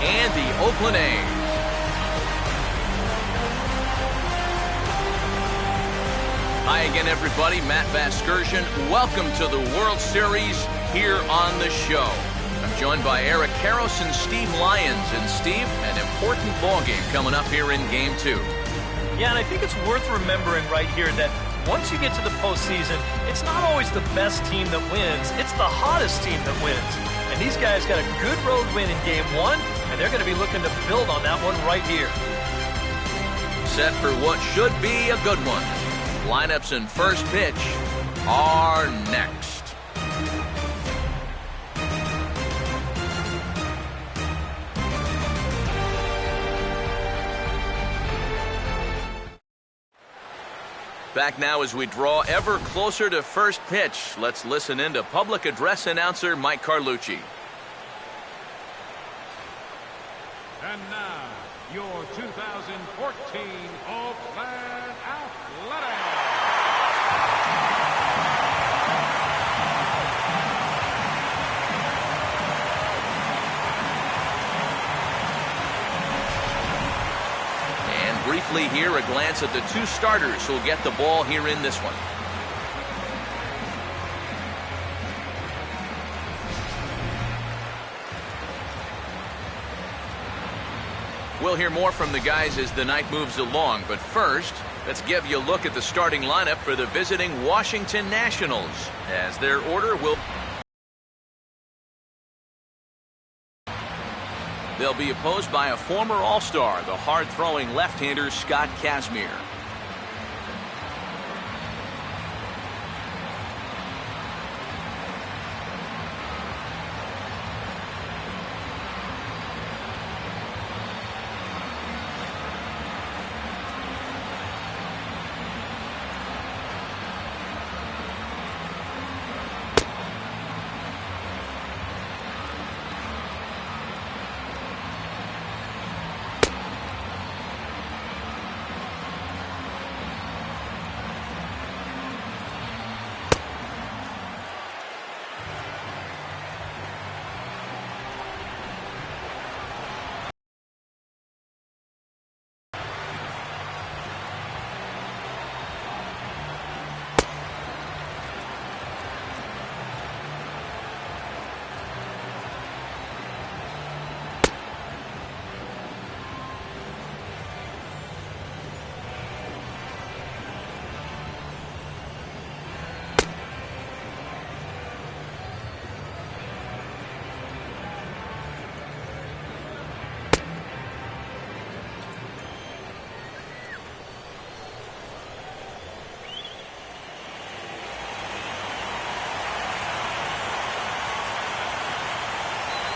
and the Oakland A's. Hi again, everybody. Matt Vasgersian. Welcome to the World Series here on the show. I'm joined by Eric Karros and Steve Lyons. And Steve, an important ball game coming up here in Game 2. Yeah, and I think it's worth remembering right here that once you get to the postseason, it's not always the best team that wins. It's the hottest team that wins. And these guys got a good road win in Game 1, and they're going to be looking to build on that one right here. Set for what should be a good one. Lineups and first pitch are next. Back now as we draw ever closer to first pitch. Let's listen in to public address announcer Mike Carlucci. And now, your 2014 Oakland Athletics. And briefly here, a glance at the two starters who'll get the ball here in this one. We'll hear more from the guys as the night moves along, but first, let's give you a look at the starting lineup for the visiting Washington Nationals, as their order will... They'll be opposed by a former All-Star, the hard-throwing left-hander Scott Kazmir.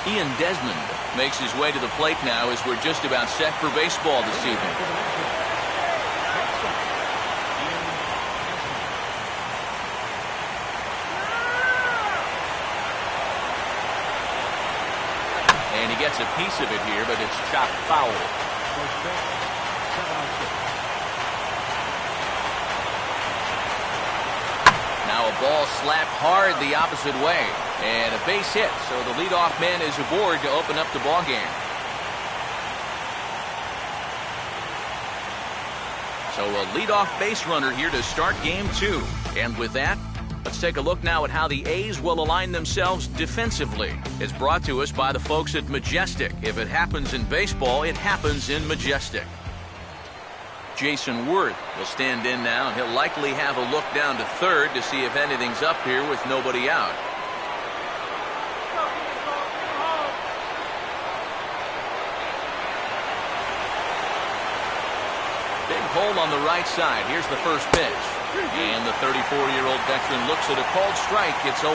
Ian Desmond makes his way to the plate now as we're just about set for baseball this evening. And he gets a piece of it here, but it's chopped foul. Now a ball slapped hard the opposite way. And a base hit, so the leadoff man is aboard to open up the ball game. So a leadoff base runner here to start Game 2. And with that, let's take a look now at how the A's will align themselves defensively. It's brought to us by the folks at Majestic. If it happens in baseball, it happens in Majestic. Jason Worth will stand in now, and he'll likely have a look down to third to see if anything's up here with nobody out. Hole on the right side. Here's the first pitch. And the 34-year-old veteran looks at a called strike. It's 0-1.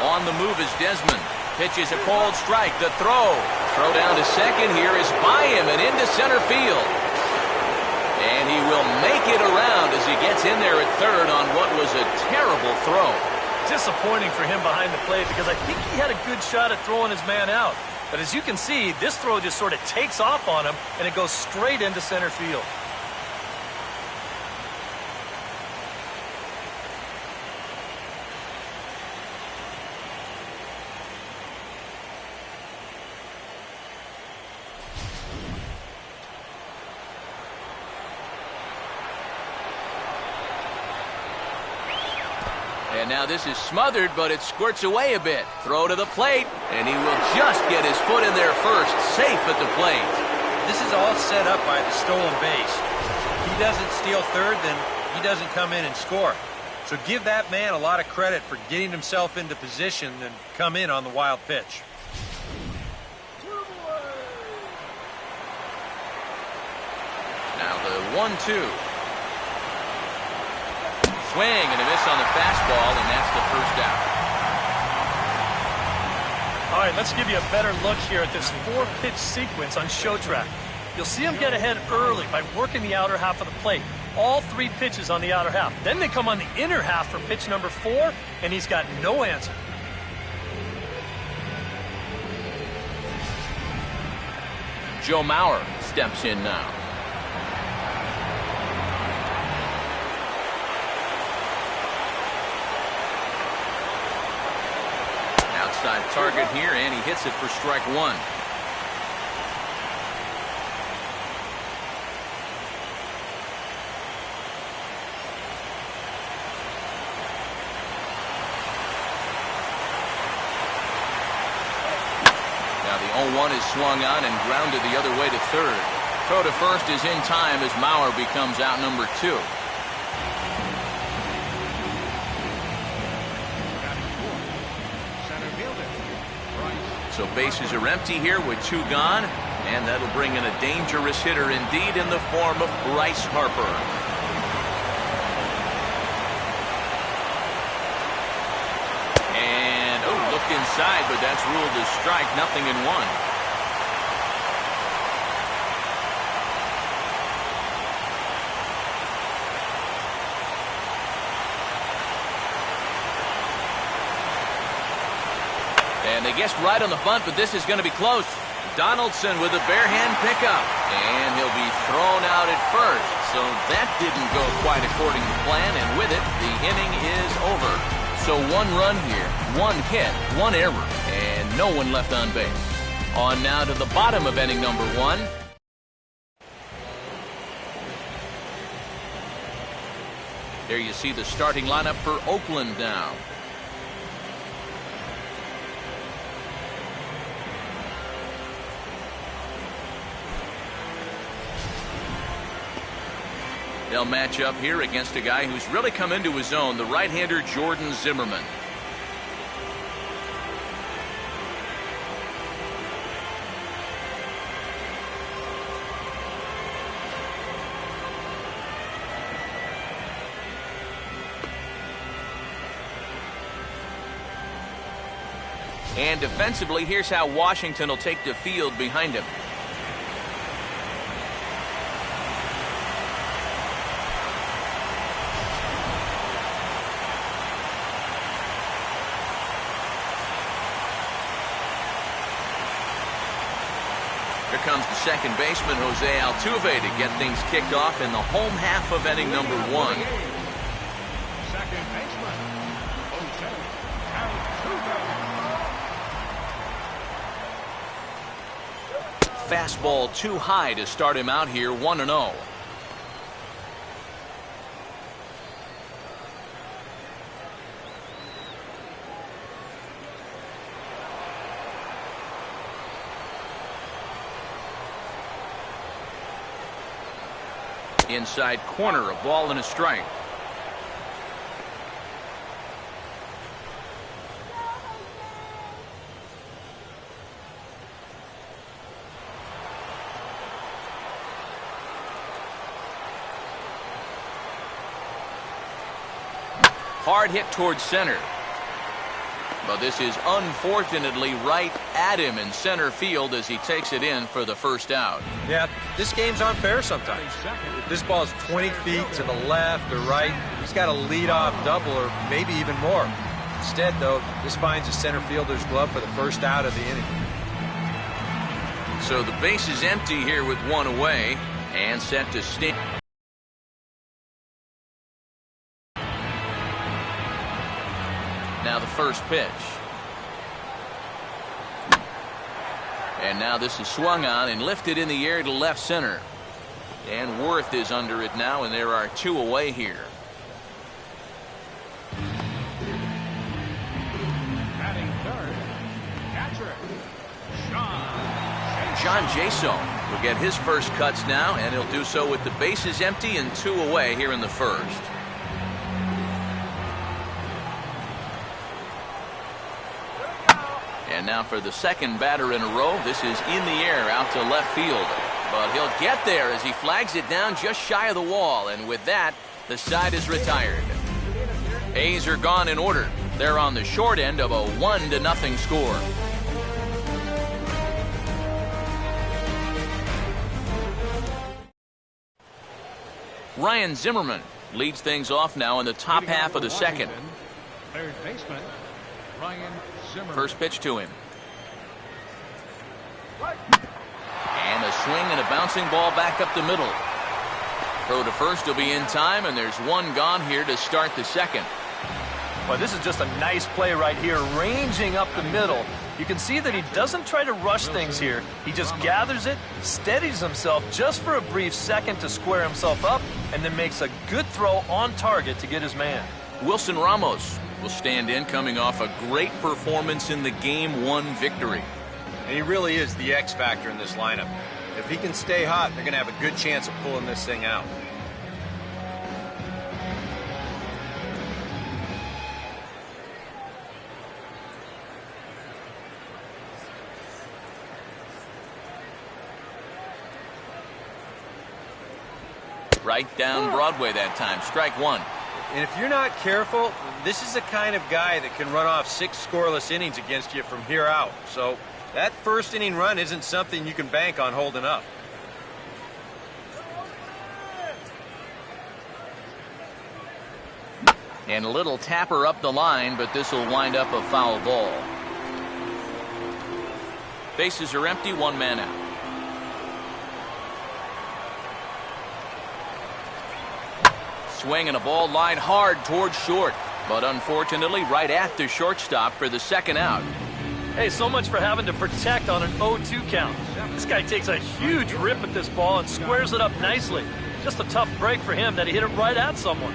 On the move is Desmond. Pitches a called strike. The throw. Throw down to second here is by him and into center field. And he will make it around as he gets in there at third on what was a terrible throw. Disappointing for him behind the plate because I think he had a good shot at throwing his man out. But as you can see, this throw just sort of takes off on him, and it goes straight into center field. And now this is smothered, but it squirts away a bit. Throw to the plate, and he will just get his foot in there first, safe at the plate. This is all set up by the stolen base. If he doesn't steal third, then he doesn't come in and score. So give that man a lot of credit for getting himself into position and come in on the wild pitch. Now the 1-2. Swing and a miss on the fastball, and that's the first out. All right, let's give you a better look here at this 4-pitch sequence on Show Track. You'll see him get ahead early by working the outer half of the plate. All 3 pitches on the outer half. Then they come on the inner half for pitch number 4, and he's got no answer. Joe Mauer steps in now. Outside target here, and he hits it for strike 1. Now the 0-1 is swung on and grounded the other way to third. Throw to first is in time as Mauer becomes out number 2. So bases are empty here with 2 gone, and that'll bring in a dangerous hitter indeed in the form of Bryce Harper. And, looked inside, but that's ruled as strike, 0-1. And they guessed right on the bunt, but this is going to be close. Donaldson with a bare hand pickup, and he'll be thrown out at first. So that didn't go quite according to plan, and with it, the inning is over. So 1 run here, 1 hit, 1 error, and no one left on base. On now to the bottom of inning number 1. There you see the starting lineup for Oakland now. They'll match up here against a guy who's really come into his own, the right-hander Jordan Zimmerman. And defensively, here's how Washington will take the field behind him. Here comes the second baseman, Jose Altuve, to get things kicked off in the home half of inning number 1. Second baseman, Jose Altuve. Fastball too high to start him out here, 1-0. Inside corner, a ball and a strike. Hard hit towards center. But this is unfortunately right at him in center field as he takes it in for the first out. Yeah, this game's unfair sometimes. If this ball is 20 feet to the left or right, he's got a lead-off double or maybe even more. Instead, though, this finds a center fielder's glove for the first out of the inning. So the base is empty here with 1 away and set to stand. Now the first pitch. And now this is swung on and lifted in the air to left center. And Worth is under it now, and there are 2 away here. John Jaso will get his first cuts now, and he'll do so with the bases empty and 2 away here in the first. And now for the second batter in a row. This is in the air out to left field. But he'll get there as he flags it down just shy of the wall. And with that, the side is retired. A's are gone in order. They're on the short end of a 1-0 score. Ryan Zimmerman leads things off now in the top half of the second. Third baseman, Ryan Zimmerman. First pitch to him. And a swing and a bouncing ball back up the middle. Throw to first will be in time, and there's one gone here to start the second. Well, this is just a nice play right here, ranging up the middle. You can see that he doesn't try to rush things here. He just gathers it, steadies himself just for a brief second to square himself up, and then makes a good throw on target to get his man. Wilson Ramos will stand in, coming off a great performance in the Game 1 victory. And he really is the X factor in this lineup. If he can stay hot, they're going to have a good chance of pulling this thing out. Right down Broadway that time. Strike one. And if you're not careful, this is the kind of guy that can run off 6 scoreless innings against you from here out. So that first inning run isn't something you can bank on holding up. And a little tapper up the line, but this will wind up a foul ball. Bases are empty, 1 man out. Swing and a ball lined hard towards short, but unfortunately right at the shortstop for the second out. Hey, so much for having to protect on an 0-2 count. This guy takes a huge rip at this ball and squares it up nicely. Just a tough break for him that he hit it right at someone.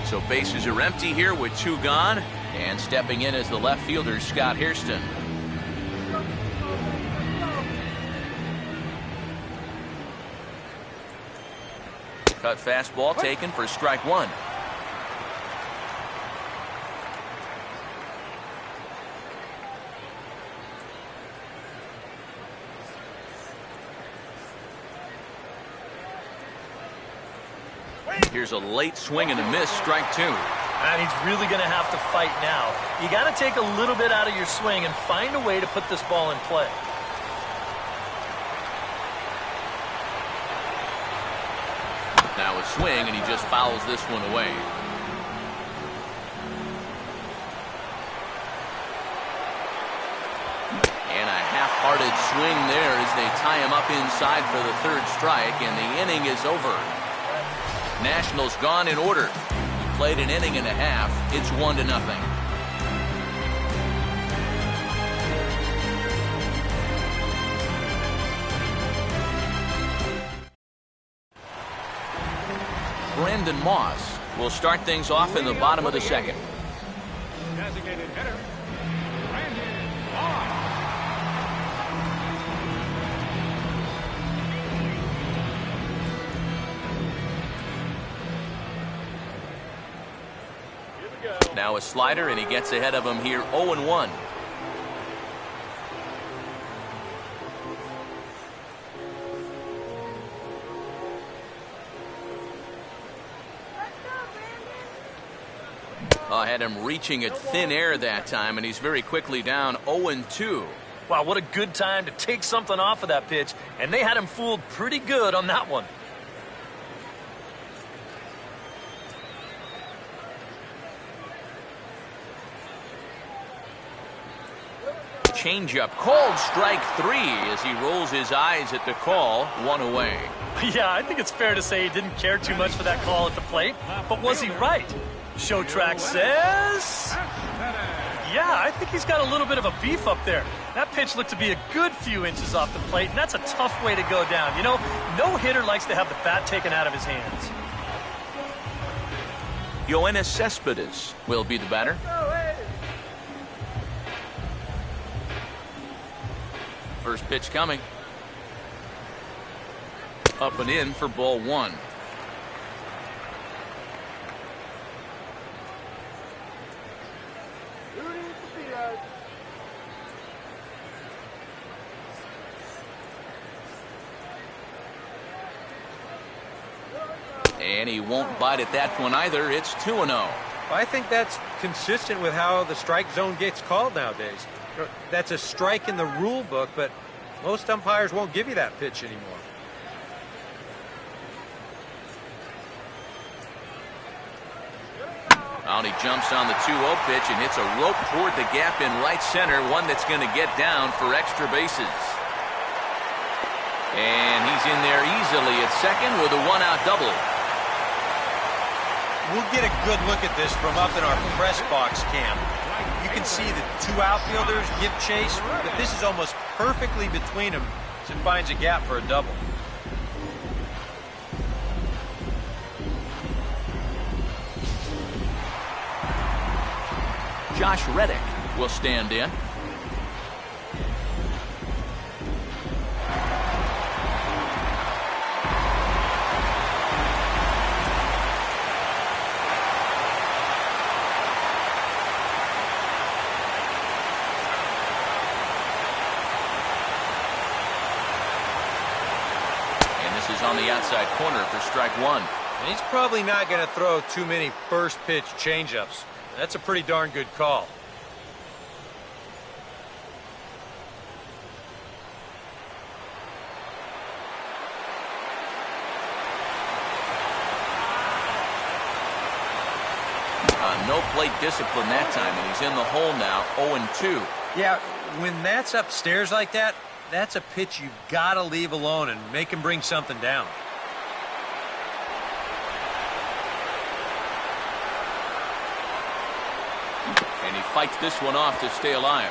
So bases are empty here with 2 gone, and stepping in is the left fielder, Scott Hairston. Cut fastball taken for strike 1. Here's a late swing and a miss, strike 2. And he's really going to have to fight now. You got to take a little bit out of your swing and find a way to put this ball in play. Now a swing, and he just fouls this one away. And a half-hearted swing there as they tie him up inside for the 3rd strike, and the inning is over. Nationals gone in order. He played an inning and a half. It's 1-0. Brandon Moss will start things off in the bottom of the second. Designated hitter, Brandon Moss. Now a slider, and he gets ahead of him here 0-1. Had him reaching at thin air that time, and he's very quickly down 0-2. Wow, what a good time to take something off of that pitch, and they had him fooled pretty good on that one. Changeup called strike 3 as he rolls his eyes at the call. 1 away. Yeah, I think it's fair to say he didn't care too much for that call at the plate, but was he right? Show track says... Yeah, I think he's got a little bit of a beef up there. That pitch looked to be a good few inches off the plate, and that's a tough way to go down. You know, no hitter likes to have the bat taken out of his hands. Yoenis Cespedes will be the batter. First pitch coming. Up and in for ball one. And he won't bite at that one either. It's 2-0. I think that's consistent with how the strike zone gets called nowadays. That's a strike in the rule book, but most umpires won't give you that pitch anymore. Out he jumps on the 2-0 pitch and hits a rope toward the gap in right center, one that's going to get down for extra bases. And he's in there easily at second with a one-out double. We'll get a good look at this from up in our press box cam. You can see the two outfielders give chase, but this is almost perfectly between them as it finds a gap for a double. Josh Reddick will stand in. On the outside corner for strike one. And he's probably not going to throw too many first pitch changeups. That's a pretty darn good call. No plate discipline that time, and he's in the hole now, 0-2. Yeah, when that's upstairs like that, that's a pitch you've got to leave alone and make him bring something down. And he fights this one off to stay alive.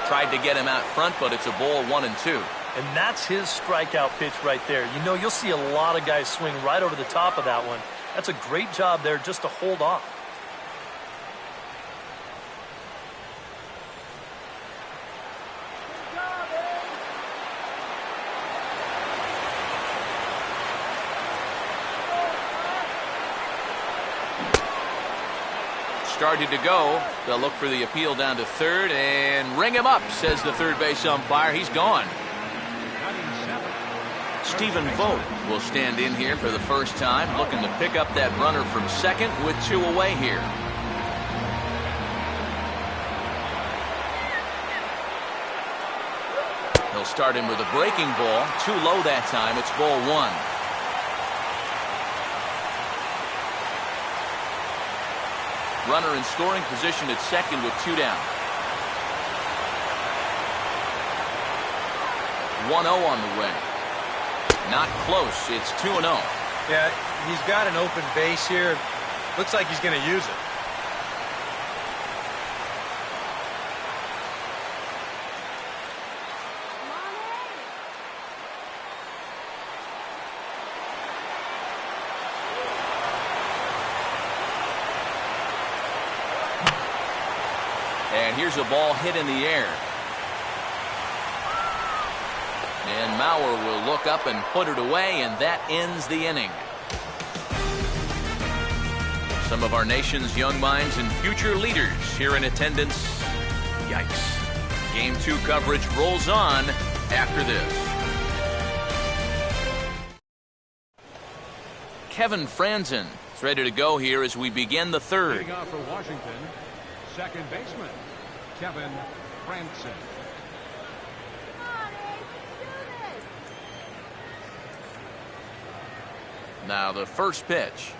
Tried to get him out front, but it's a ball 1-2. And that's his strikeout pitch right there. You know, you'll see a lot of guys swing right over the top of that one. That's a great job there just to hold off. Started to go. They'll look for the appeal down to third and ring him up, says the third base umpire. He's gone. Stephen Vogt will stand in here for the first time, looking to pick up that runner from second with two away here. He'll start him with a breaking ball. Too low that time. It's ball one. Runner in scoring position at second with two down. 1-0 on the way. Not close. It's 2-0. Yeah, he's got an open base here. Looks like he's going to use it. And here's a ball hit in the air. And Mauer will look up and put it away, and that ends the inning. Some of our nation's young minds and future leaders here in attendance. Yikes. Game 2 coverage rolls on after this. Kevin Franzen is ready to go here as we begin the third. Leading off for Washington, second baseman, Kevin Franzen. Now the first pitch.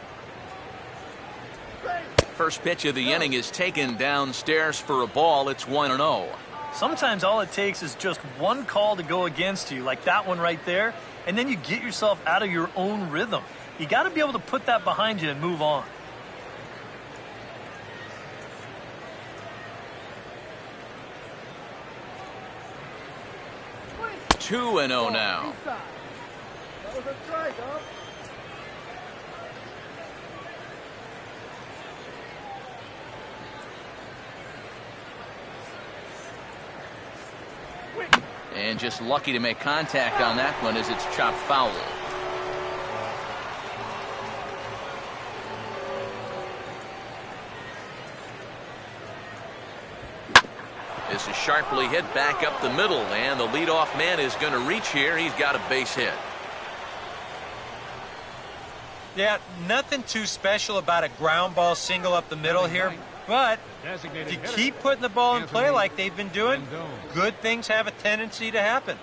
First pitch of the inning is taken downstairs for a ball. It's 1-0. Sometimes all it takes is just one call to go against you, like that one right there, and then you get yourself out of your own rhythm. You got to be able to put that behind you and move on. 2-0 now. And just lucky to make contact on that one as it's chopped foul. This is sharply hit back up the middle, and the leadoff man is going to reach here. He's got a base hit. Yeah, nothing too special about a ground ball single up the middle here, but if you keep putting the ball in play like they've been doing, good things have a tendency to happen.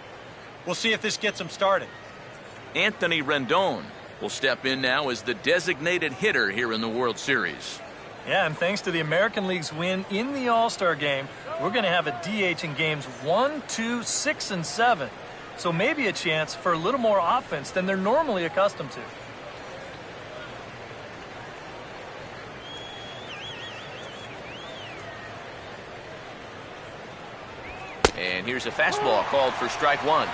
We'll see if this gets them started. Anthony Rendon will step in now as the designated hitter here in the World Series. Yeah, and thanks to the American League's win in the All-Star game, we're going to have a DH in games 1, 2, 6, and 7. So maybe a chance for a little more offense than they're normally accustomed to. And here's a fastball called for strike one.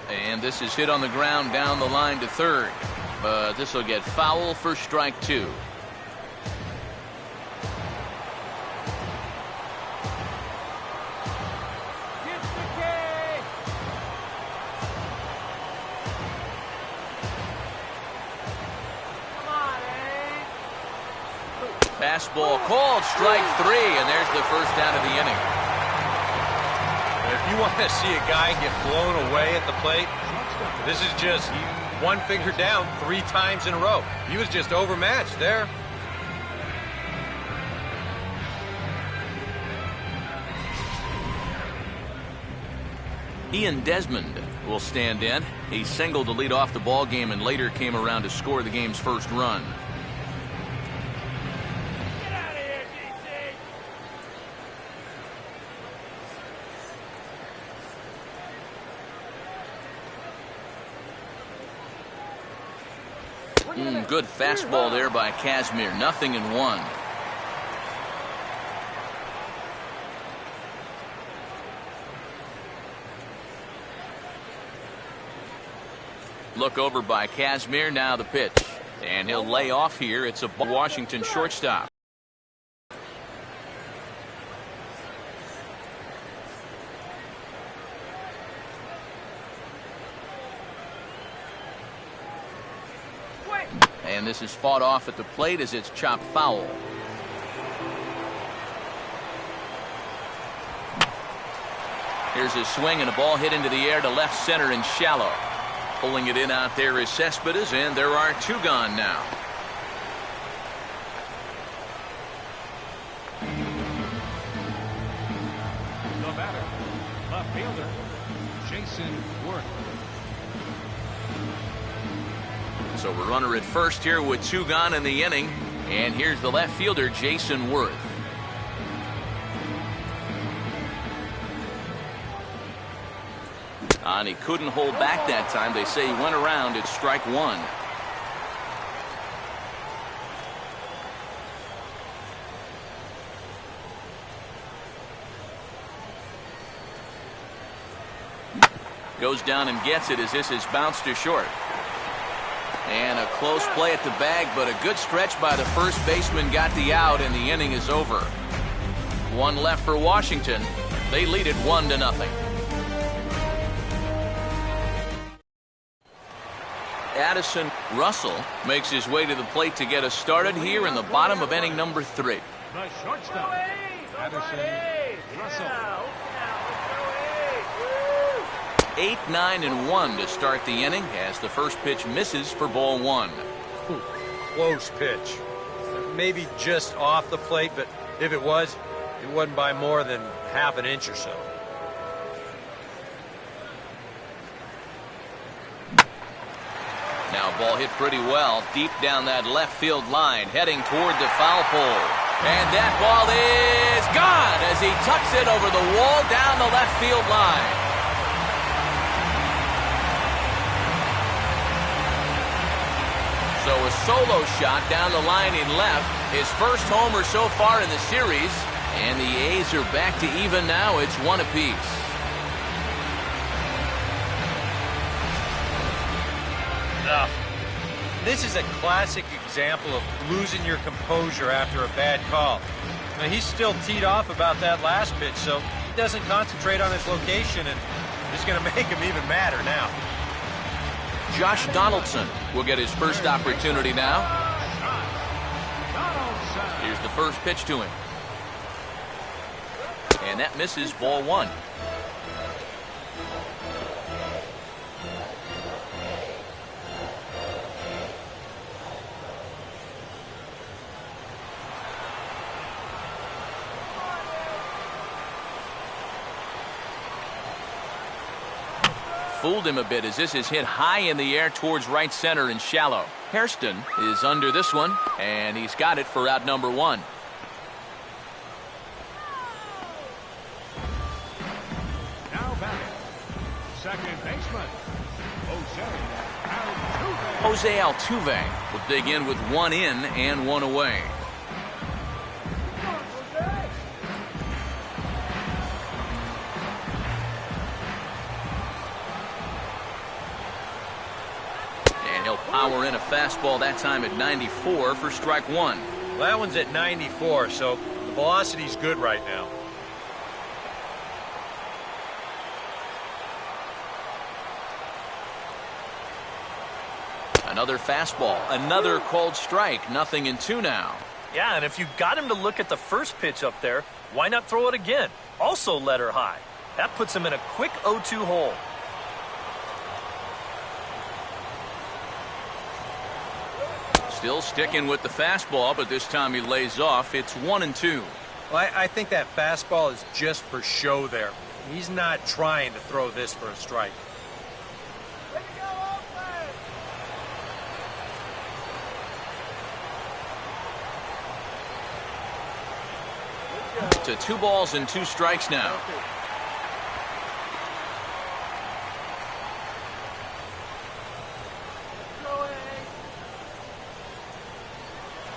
And this is hit on the ground down the line to third. But this will get foul for strike two. Fastball called, strike three, and there's the first out of the inning. If you want to see a guy get blown away at the plate, this is just one finger down 3 times in a row. He was just overmatched there. Ian Desmond will stand in. He singled to lead off the ball game and later came around to score the game's first run. Good fastball there by Kazmir. 0-1. Look over by Kazmir. Now the pitch. And he'll lay off here. It's a Washington shortstop. And this is fought off at the plate as it's chopped foul. Here's a swing and a ball hit into the air to left center and shallow. Pulling it in out there is Cespedes, and there are 2 gone now. The batter, left fielder, Jason Worth. So we're runner at first here with 2 gone in the inning. And here's the left fielder, Jason Worth. And he couldn't hold back that time. They say he went around. It's strike one. Goes down and gets it as this is bounced to short. And a close play at the bag, but a good stretch by the first baseman got the out, and the inning is over. 1 left for Washington. They lead it 1-0. Addison Russell makes his way to the plate to get us started here in the bottom of inning number 3. The shortstop, Addison Russell. 8, 9, and 1 to start the inning as the first pitch misses for ball 1. Close pitch. Maybe just off the plate, but if it wasn't by more than half an inch or so. Now ball hit pretty well deep down that left field line, heading toward the foul pole. And that ball is gone as he tucks it over the wall down the left field line. So a solo shot down the line in left. His first homer so far in the series. And the A's are back to even now. It's one apiece. This is a classic example of losing your composure after a bad call. Now, he's still teed off about that last pitch, so he doesn't concentrate on his location, and it's going to make him even madder now. Josh Donaldson will get his first opportunity now. Here's the first pitch to him. And that misses, ball one. Fooled him a bit as this is hit high in the air towards right center and shallow. Hairston is under this one, and he's got it for out number one. Now batting, second baseman, Altuve. Jose Altuve will dig in with one in and one away. Power in a fastball that time at 94 for strike one. Well, that one's at 94, so the velocity's good right now. Another fastball, another called strike, 0-2 now. Yeah, and if you got him to look at the first pitch up there, why not throw it again? Also let her high. That puts him in a quick 0-2 hole. Still sticking with the fastball, but this time he lays off. It's 1-2. Well, I think that fastball is just for show there. He's not trying to throw this for a strike. To 2 balls and 2 strikes now.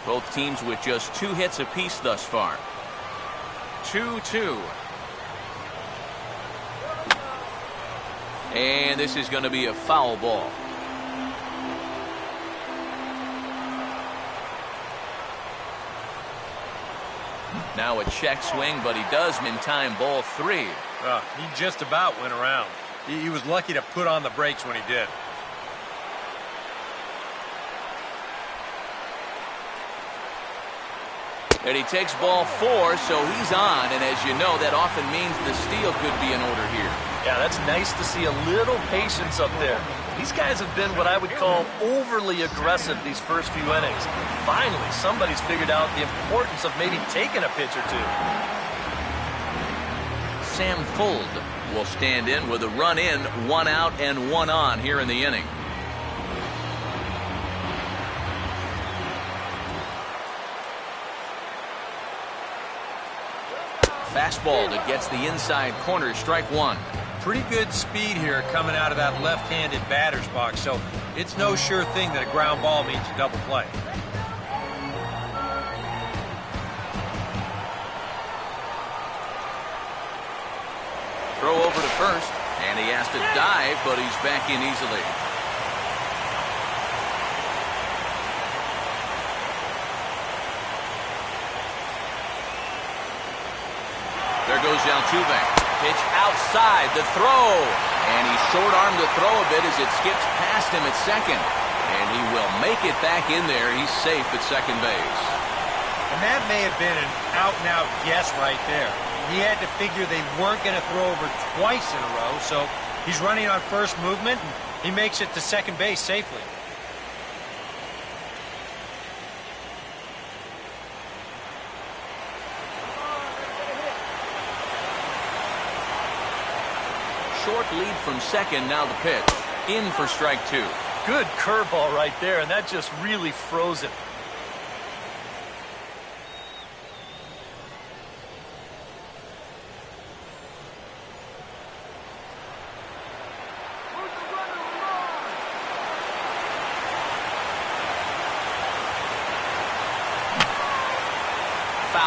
Both teams with just 2 hits apiece thus far. 2-2. And this is going to be a foul ball. Now a check swing, but he does in time, ball 3. He just about went around. He was lucky to put on the brakes when he did. And he takes ball 4, so he's on. And as you know, that often means the steal could be in order here. Yeah, that's nice to see a little patience up there. These guys have been what I would call overly aggressive these first few innings. Finally, somebody's figured out the importance of maybe taking a pitch or two. Sam Fuld will stand in with a run in, 1 out and 1 on here in the inning. Fastball that gets the inside corner, strike 1. Pretty good speed here coming out of that left-handed batter's box, so it's no sure thing that a ground ball means a double play. Throw over to first, and he has to dive, but he's back in easily. There goes Altuve. Pitch outside, the throw. And he short-armed the throw a bit as it skips past him at second. And he will make it back in there. He's safe at second base. And that may have been an out-and-out guess right there. He had to figure they weren't going to throw over twice in a row, so he's running on first movement, and he makes it to second base safely. Short lead from second, now the pitch. In for strike 2. Good curveball right there, and that just really froze him.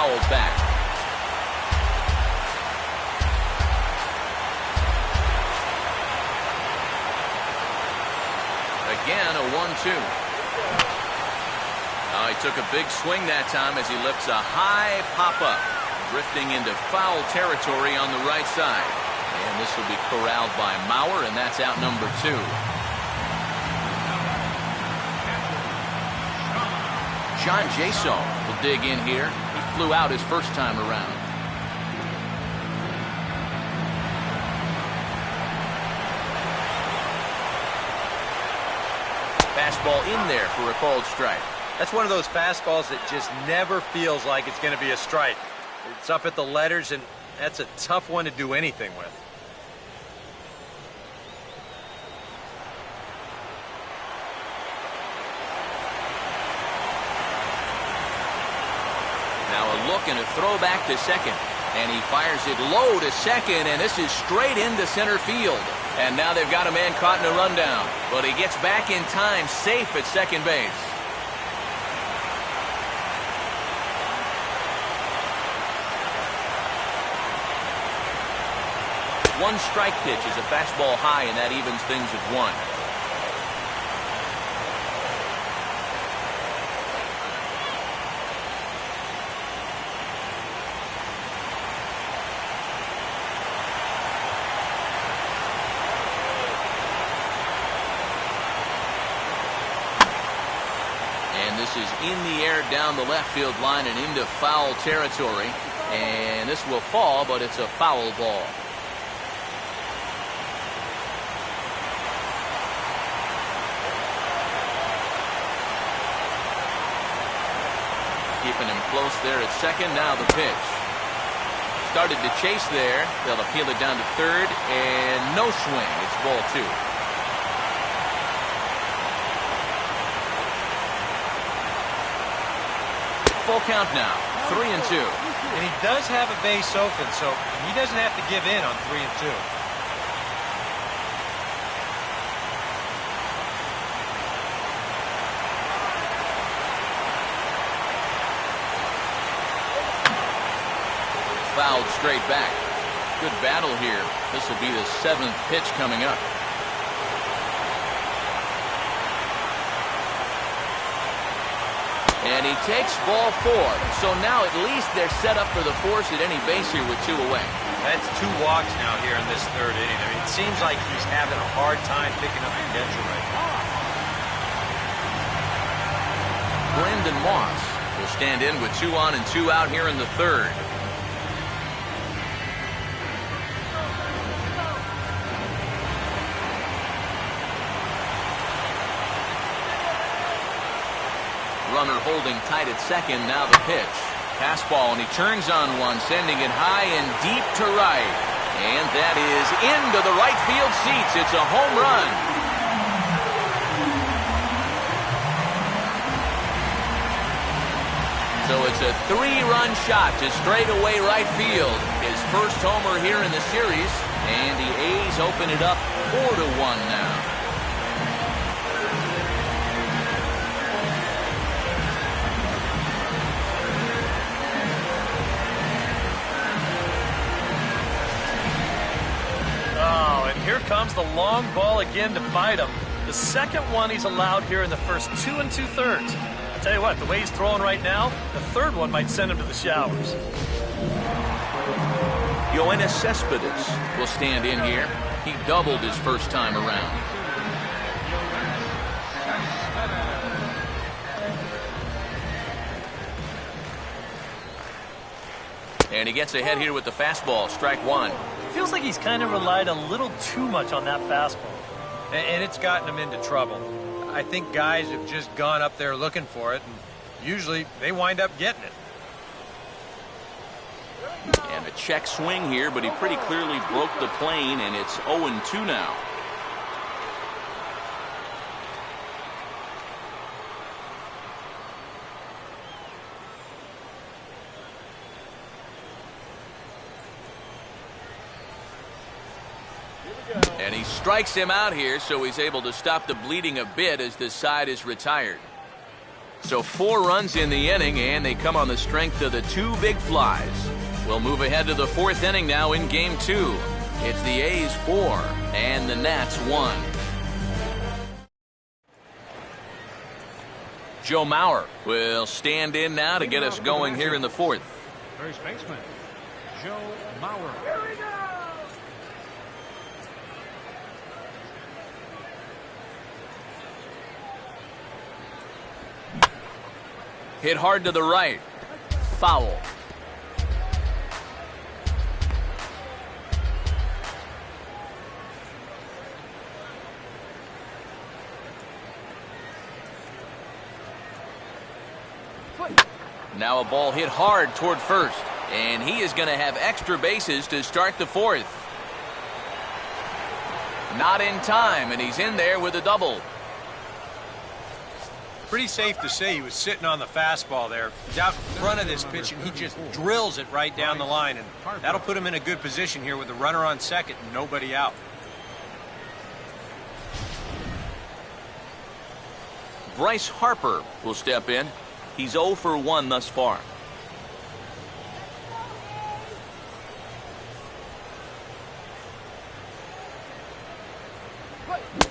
fouled back. Again, a 1-2. He took a big swing that time as he lifts a high pop-up, drifting into foul territory on the right side. And this will be corralled by Mauer, and that's out number 2. John Jaso will dig in here. He flew out his first time around. Fastball in there for a called strike. That's one of those fastballs that just never feels like it's going to be a strike. It's up at the letters, and that's a tough one to do anything with. Now a look and a throw back to second. And he fires it low to second, and this is straight into center field. And now they've got a man caught in a rundown. But he gets back in time, safe at second base. One strike pitch is a fastball high, and that evens things at 1. And this is in the air down the left field line and into foul territory. And this will fall, but it's a foul ball. Keeping him close there at second. Now the pitch. Started to chase there. They'll appeal it down to third, and no swing. It's ball 2. Full count now. 3-2. And he does have a base open, so he doesn't have to give in on 3-2. Fouled straight back. Good battle here. This will be the 7th pitch coming up. And he takes ball 4. So now at least they're set up for the force at any base here with 2 away. That's 2 walks now here in this 3rd inning. I mean, it seems like he's having a hard time picking up the catcher right now. Brandon Moss will stand in with 2 on and 2 out here in the 3rd. Runner holding tight at second. Now the pitch. Fastball, and he turns on one, sending it high and deep to right. And that is into the right field seats. It's a home run. So it's a 3-run shot to straightaway right field. His first homer here in the series. And the A's open it up 4-1 now. Here comes the long ball again to bite him. The second one he's allowed here in the first 2 2/3. I tell you what, the way he's throwing right now, the 3rd one might send him to the showers. Yoenis Cespedes will stand in here. He doubled his first time around. And he gets ahead here with the fastball. Strike 1. Feels like he's kind of relied a little too much on that fastball. And it's gotten him into trouble. I think guys have just gone up there looking for it, and usually they wind up getting it. And a check swing here, but he pretty clearly broke the plane, and it's 0-2 now. And he strikes him out here, so he's able to stop the bleeding a bit as this side is retired. So 4 runs in the inning, and they come on the strength of the 2 big flies. We'll move ahead to the 4th inning now in Game 2. It's the A's 4 and the Nats 1. Joe Mauer will stand in now to get us going here in the 4th. First baseman, Joe Mauer. Hit hard to the right. Foul. Now a ball hit hard toward first, and he is going to have extra bases to start the 4th. Not in time, and he's in there with a double. Pretty safe to say he was sitting on the fastball there. He's out in front of this pitch, and he just drills it right down the line, and that'll put him in a good position here with a runner on second and nobody out. Bryce Harper will step in. He's 0 for 1 thus far.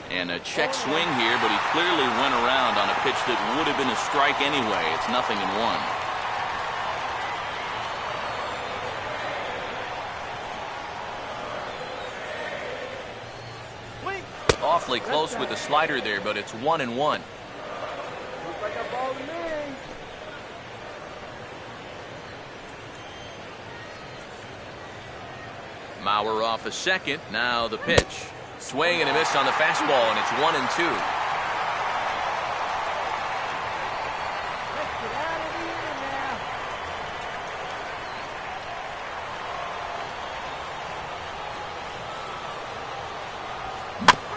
And a check swing here, but he clearly went around on a pitch that would have been a strike anyway. It's 0-1. Awfully close with the slider there, but it's 1-1. Mauer off a second. Now the pitch. Swing and a miss on the fastball, and it's 1-2.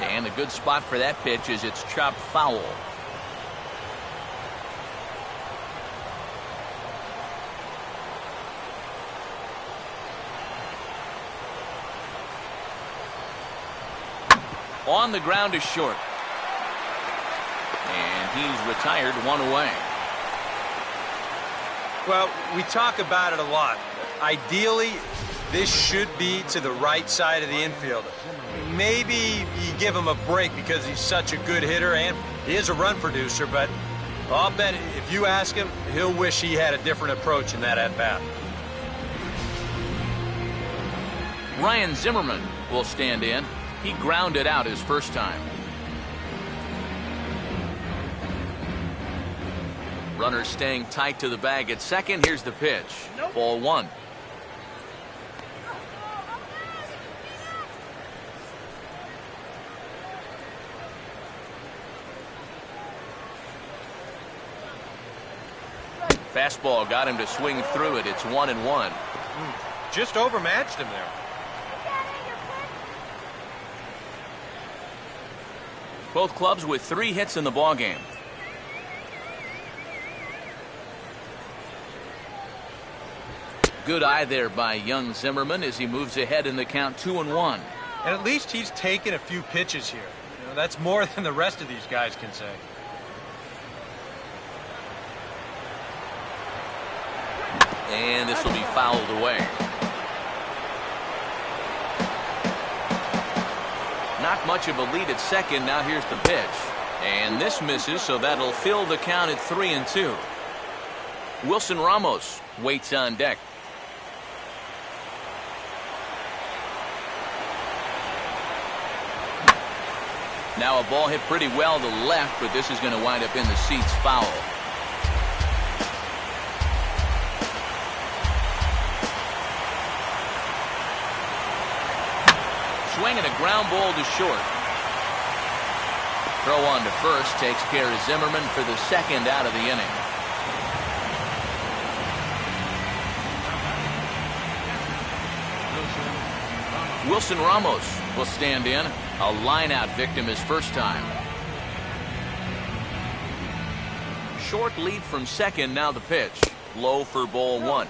And a good spot for that pitch is it's chopped foul. On the ground is short. And he's retired, 1 away. Well, we talk about it a lot. Ideally, this should be to the right side of the infield. Maybe you give him a break because he's such a good hitter and he is a run producer, but I'll bet if you ask him, he'll wish he had a different approach in that at-bat. Ryan Zimmerman will stand in. He grounded out his first time. Runner staying tight to the bag at second. Here's the pitch. Ball 1. Fastball got him to swing through it. It's 1-1. Just overmatched him there. Both clubs with 3 hits in the ballgame. Good eye there by young Zimmerman as he moves ahead in the count 2-1. And at least he's taken a few pitches here. You know, that's more than the rest of these guys can say. And this will be fouled away. Not much of a lead at second. Now here's the pitch. And this misses, so that'll fill the count at 3-2. Wilson Ramos waits on deck. Now a ball hit pretty well to left, but this is going to wind up in the seats, foul. Swinging a ground ball to short. Throw on to first takes care of Zimmerman for the second out of the inning. Wilson Ramos will stand in. A line-out victim his first time. Short lead from second. Now the pitch. Low for ball 1.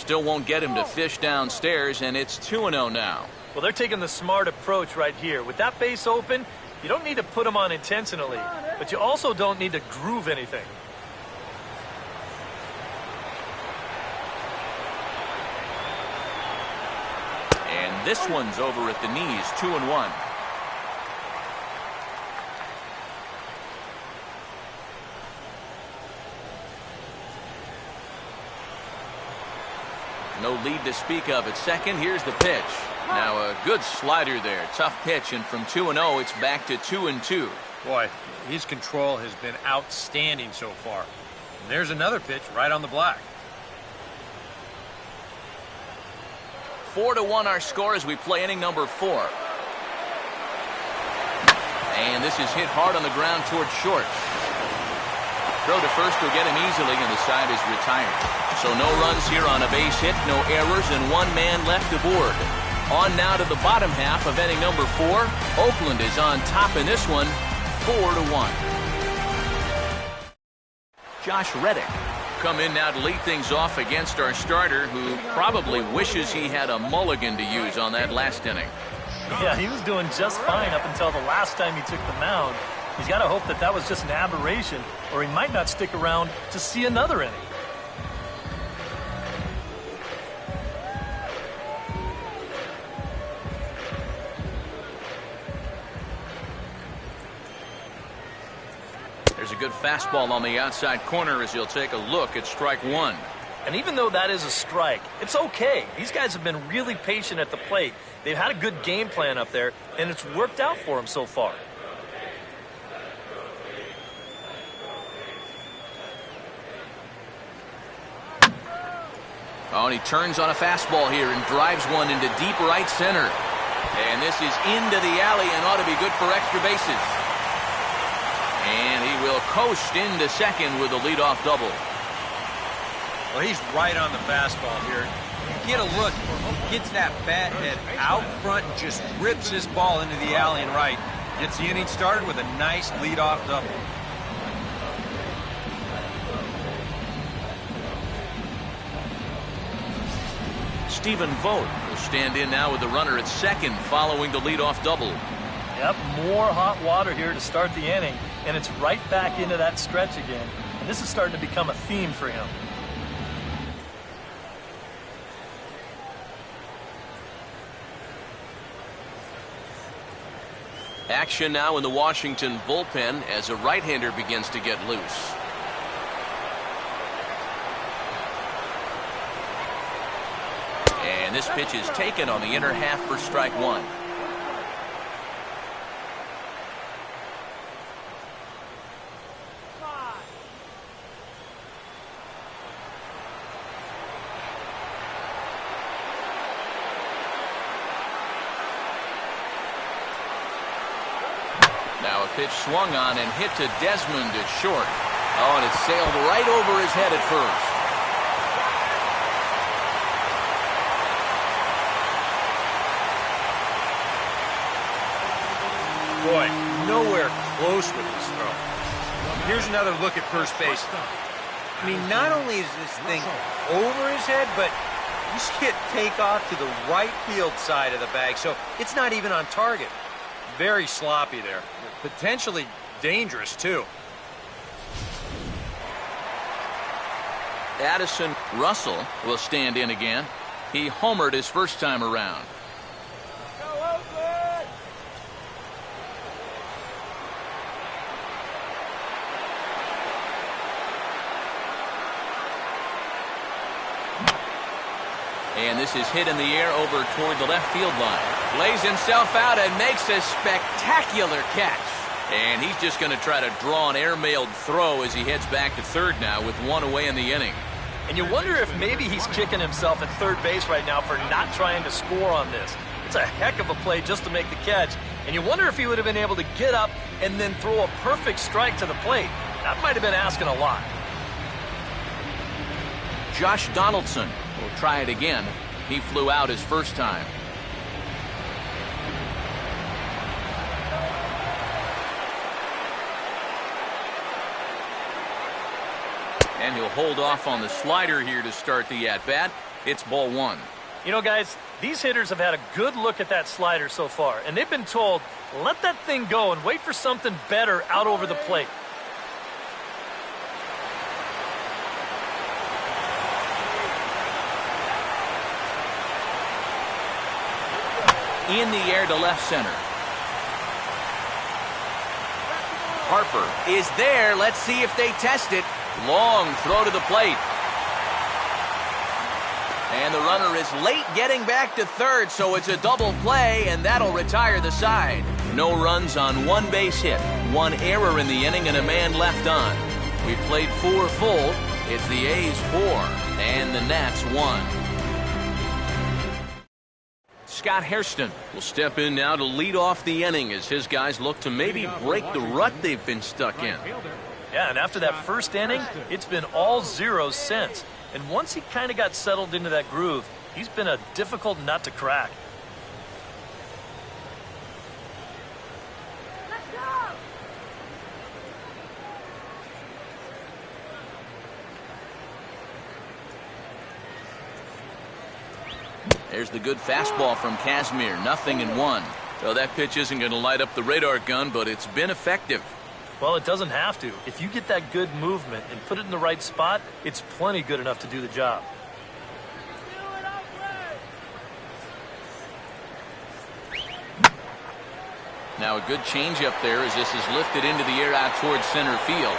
still won't get him to fish downstairs, and it's 2-0 now. Well, they're taking the smart approach right here. With that base open, you don't need to put them on intentionally, but you also don't need to groove anything. And this one's over at the knees, 2-1. No lead to speak of at second. Here's the pitch. Now a good slider there. Tough pitch, and from 2-0, it's back to 2-2. Boy, his control has been outstanding so far. And there's another pitch right on the black. 4-1 our score as we play inning number 4. And this is hit hard on the ground towards short. Throw to first will get him easily, and the side is retired. So no runs here on a base hit, no errors, and one man left aboard. On now to the bottom half of inning number 4. Oakland is on top in this one, 4-1. Josh Reddick come in now to lead things off against our starter, who probably wishes he had a mulligan to use on that last inning. Yeah, he was doing just fine up until the last time he took the mound. He's got to hope that that was just an aberration, or he might not stick around to see another inning. There's a good fastball on the outside corner as he'll take a look at strike one. And even though that is a strike, it's okay. These guys have been really patient at the plate. They've had a good game plan up there, and it's worked out for them so far. Oh, and he turns on a fastball here and drives one into deep right center. And this is into the alley and ought to be good for extra bases. And he will coast into second with a leadoff double. Well, he's right on the fastball here. Get a look. He gets that bat head out front and just rips this ball into the alley and right. Gets the inning started with a nice leadoff double. Stephen Vogt will stand in now with the runner at second following the leadoff double. Yep, more hot water here to start the inning, and it's right back into that stretch again. And this is starting to become a theme for him. Action now in the Washington bullpen as a right-hander begins to get loose. And this pitch is taken on the inner half for strike one. Now a pitch swung on and hit to Desmond at short. Oh, and it sailed right over his head at first. Boy, nowhere close with this throw. Here's another look at first base. I mean, not only is this thing over his head, but you see it take off to the right field side of the bag, so it's not even on target. Very sloppy there. Potentially dangerous, too. Addison Russell will stand in again. He homered his first time around. And this is hit in the air over toward the left field line. Lays himself out and makes a spectacular catch. And he's just going to try to draw an airmailed throw as he heads back to third now with one away in the inning. And you wonder if maybe he's kicking himself at third base right now for not trying to score on this. It's a heck of a play just to make the catch. And you wonder if he would have been able to get up and then throw a perfect strike to the plate. That might have been asking a lot. Josh Donaldson will try it again. He flew out his first time. And he'll hold off on the slider here to start the at-bat. It's ball one. You know, guys, these hitters have had a good look at that slider so far, and they've been told, let that thing go and wait for something better out over the plate. In the air to left center. Harper is there. Let's see if they test it. Long throw to the plate. And the runner is late getting back to third, so it's a double play, and that'll retire the side. No runs on one base hit, one error in the inning, and a man left on. We played 4 full. It's the A's 4, and the Nats 1. Scott Hairston will step in now to lead off the inning as his guys look to maybe break the rut they've been stuck in. Yeah, and after that first inning, it's been all zeros since. And once he kind of got settled into that groove, he's been a difficult nut to crack. There's the good fastball from Casimir. 0-1. So that pitch isn't going to light up the radar gun, but it's been effective. Well, it doesn't have to. If you get that good movement and put it in the right spot, it's plenty good enough to do the job. Now a good changeup there as this is lifted into the air out towards center field.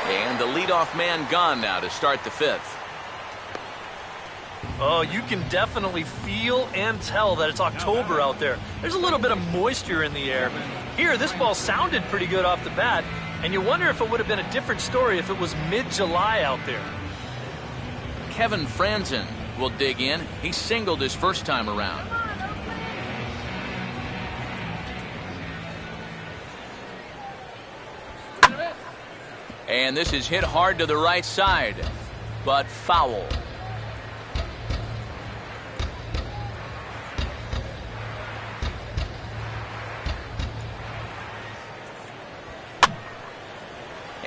And the leadoff man gone now to start the 5th. Oh, you can definitely feel and tell that it's October out there. There's a little bit of moisture in the air. Here, this ball sounded pretty good off the bat, and you wonder if it would have been a different story if it was mid-July out there. Kevin Franzen will dig in. He singled his first time around. And this is hit hard to the right side, but foul.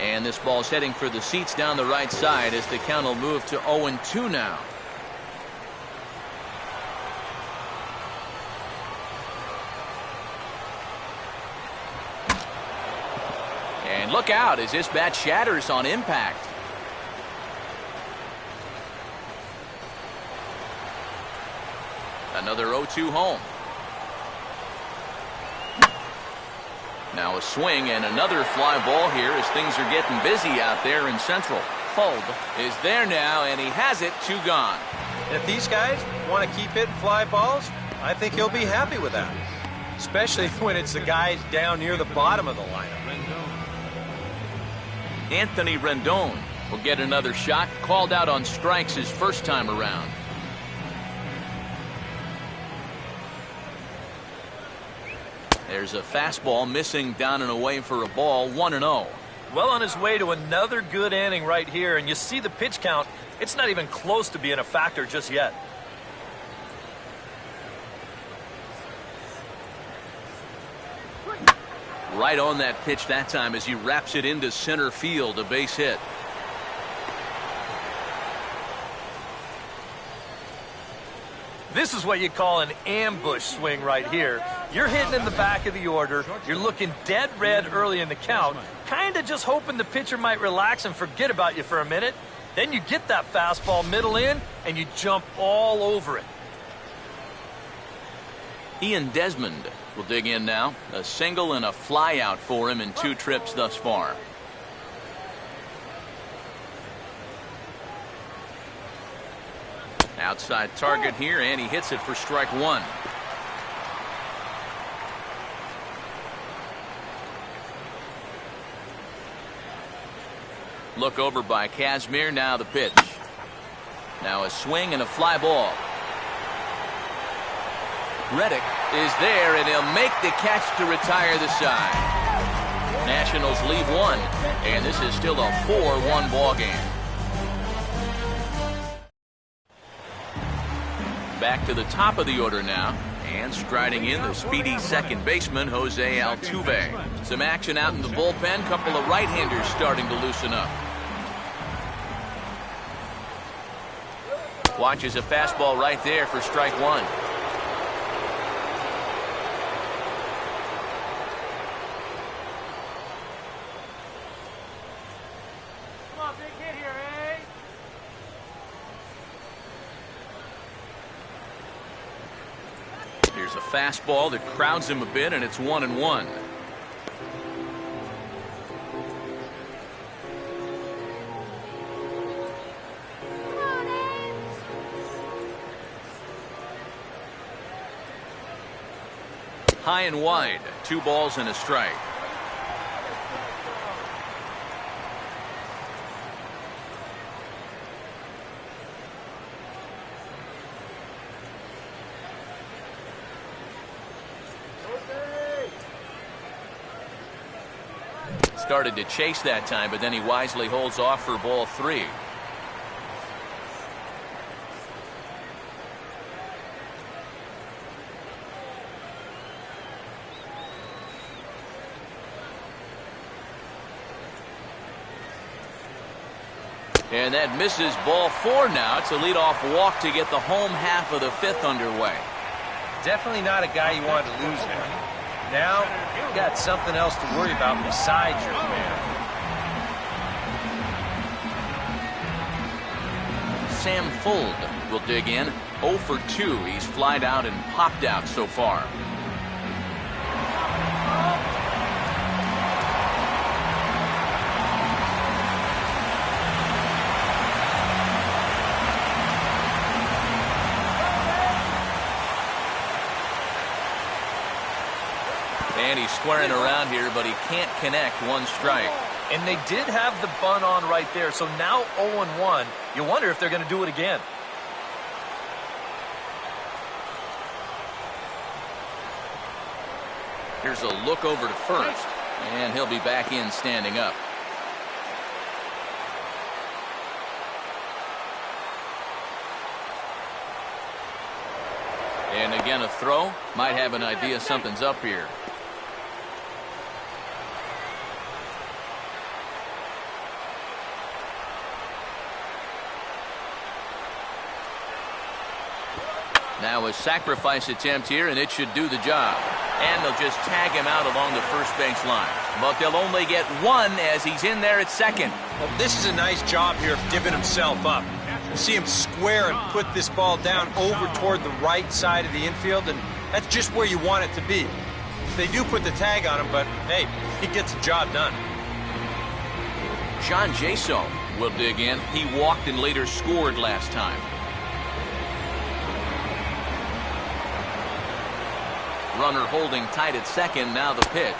And this ball's heading for the seats down the right side as the count will move to 0-2 now. And look out as this bat shatters on impact. Another 0-2 home. Now a swing and another fly ball here as things are getting busy out there in Central. Fulb is there now, and he has it. 2 gone. If these guys want to keep hitting fly balls, I think he'll be happy with that. Especially when it's the guys down near the bottom of the lineup. Anthony Rendon will get another shot. Called out on strikes his first time around. There's a fastball missing down and away for a ball. 1-0. Well on his way to another good inning right here, and you see the pitch count. It's not even close to being a factor just yet. Right on that pitch that time as he wraps it into center field. A base hit. This is what you call an ambush swing right here. You're hitting in the back of the order. You're looking dead red early in the count, kind of just hoping the pitcher might relax and forget about you for a minute. Then you get that fastball middle in, and you jump all over it. Ian Desmond will dig in now. A single and a fly out for him in 2 trips thus far. Outside target here, and he hits it for strike 1. Look over by Casimir. Now the pitch. Now a swing and a fly ball. Reddick is there, and he'll make the catch to retire the side. Nationals lead 1, and this is still a 4-1 ball game. Back to the top of the order now, and striding in the speedy second baseman Jose Altuve. Some action out in the bullpen. Couple of right-handers starting to loosen up. Watches a fastball right there for strike one. Come on, big hit here, eh? Here's a fastball that crowds him a bit, and it's 1-1. High and wide, 2 balls and a strike. Started to chase that time, but then he wisely holds off for ball 3. And that misses ball 4 now. It's a leadoff walk to get the home half of the 5th underway. Definitely not a guy you want to lose there. Now, you've got something else to worry about besides your command. Sam Fuld will dig in. 0 for 2. He's flied out and popped out so far. And he's squaring around here, but he can't connect. 1 strike. And they did have the bunt on right there, so now 0-1. You wonder if they're going to do it again. Here's a look over to first, and he'll be back in standing up. And again a throw. Might have an idea something's up here. Now a sacrifice attempt here, and it should do the job. And they'll just tag him out along the first base line. But they'll only get 1 as he's in there at second. Well, this is a nice job here of giving himself up. You see him square and put this ball down over toward the right side of the infield, and that's just where you want it to be. They do put the tag on him, but hey, he gets the job done. John Jaso will dig in. He walked and later scored last time. Runner holding tight at second. Now the pitch.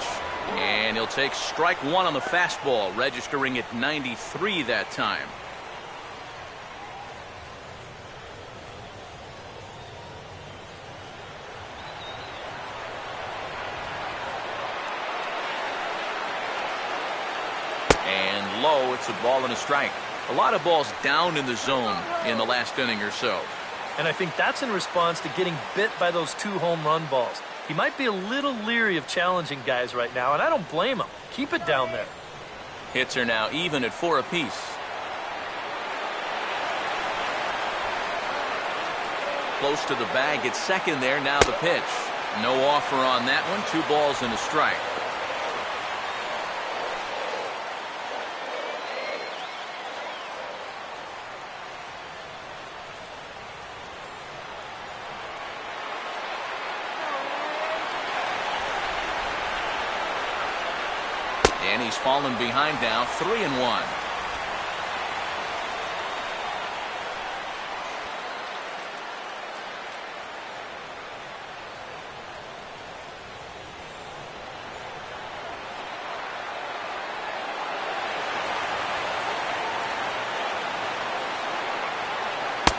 And he'll take strike 1 on the fastball, registering at 93 that time. And low, it's a ball and a strike. A lot of balls down in the zone in the last inning or so. And I think that's in response to getting bit by those 2 home run balls. He might be a little leery of challenging guys right now, and I don't blame him. Keep it down there. Hits are now even at 4 apiece. Close to the bag at second there. Now the pitch. No offer on that one. 2 balls and a strike. And he's fallen behind now, 3-1.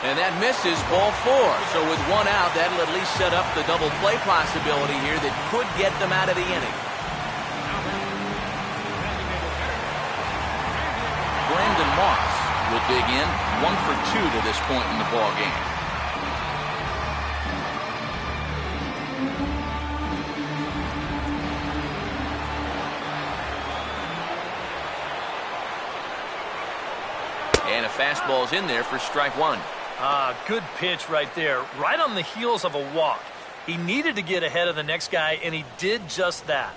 And that misses ball 4. So with 1 out, that'll at least set up the double play possibility here that could get them out of the inning. Brandon Moss will dig in. 1 for 2 to this point in the ball game. And a fastball's in there for strike 1. Good pitch right there, right on the heels of a walk. He needed to get ahead of the next guy, and he did just that.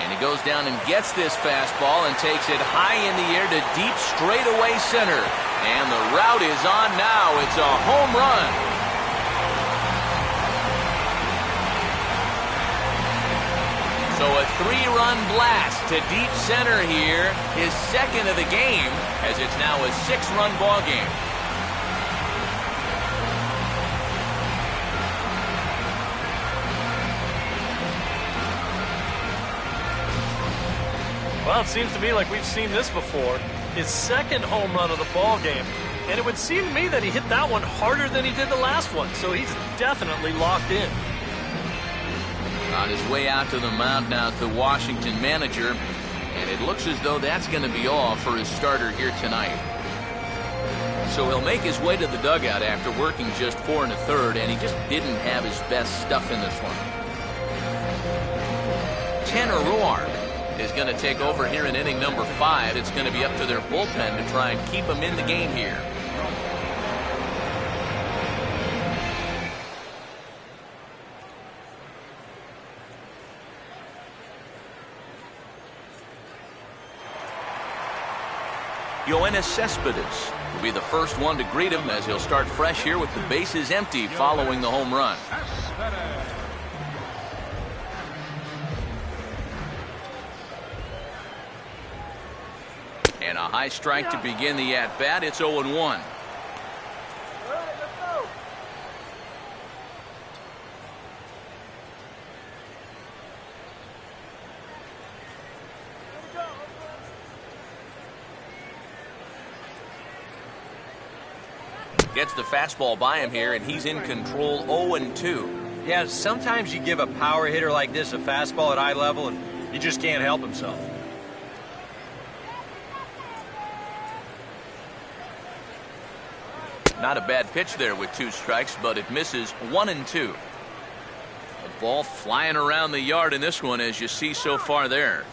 And he goes down and gets this fastball and takes it high in the air to deep straightaway center. And the route is on now. It's a home run. So a 3-run blast to deep center here. His second of the game, as it's now a 6-run ball game. Well, it seems to me like we've seen this before. His second home run of the ball game. And it would seem to me that he hit that one harder than he did the last one. So he's definitely locked in. On his way out to the mound now is the Washington manager. And it looks as though that's going to be all for his starter here tonight. So he'll make his way to the dugout after working just 4 1/3, and he just didn't have his best stuff in this one. Tanner Roark is going to take over here in inning number 5. It's going to be up to their bullpen to try and keep him in the game here. Yoenis Cespedes will be the first one to greet him as he'll start fresh here with the bases empty following the home run. And a high strike to begin the at-bat. It's 0-1. Gets the fastball by him here, and he's in control. 0-2. Yeah, sometimes you give a power hitter like this a fastball at eye level, and he just can't help himself. Not a bad pitch there with 2 strikes, but it misses. 1-2. The ball flying around the yard in this one, as you see so far there.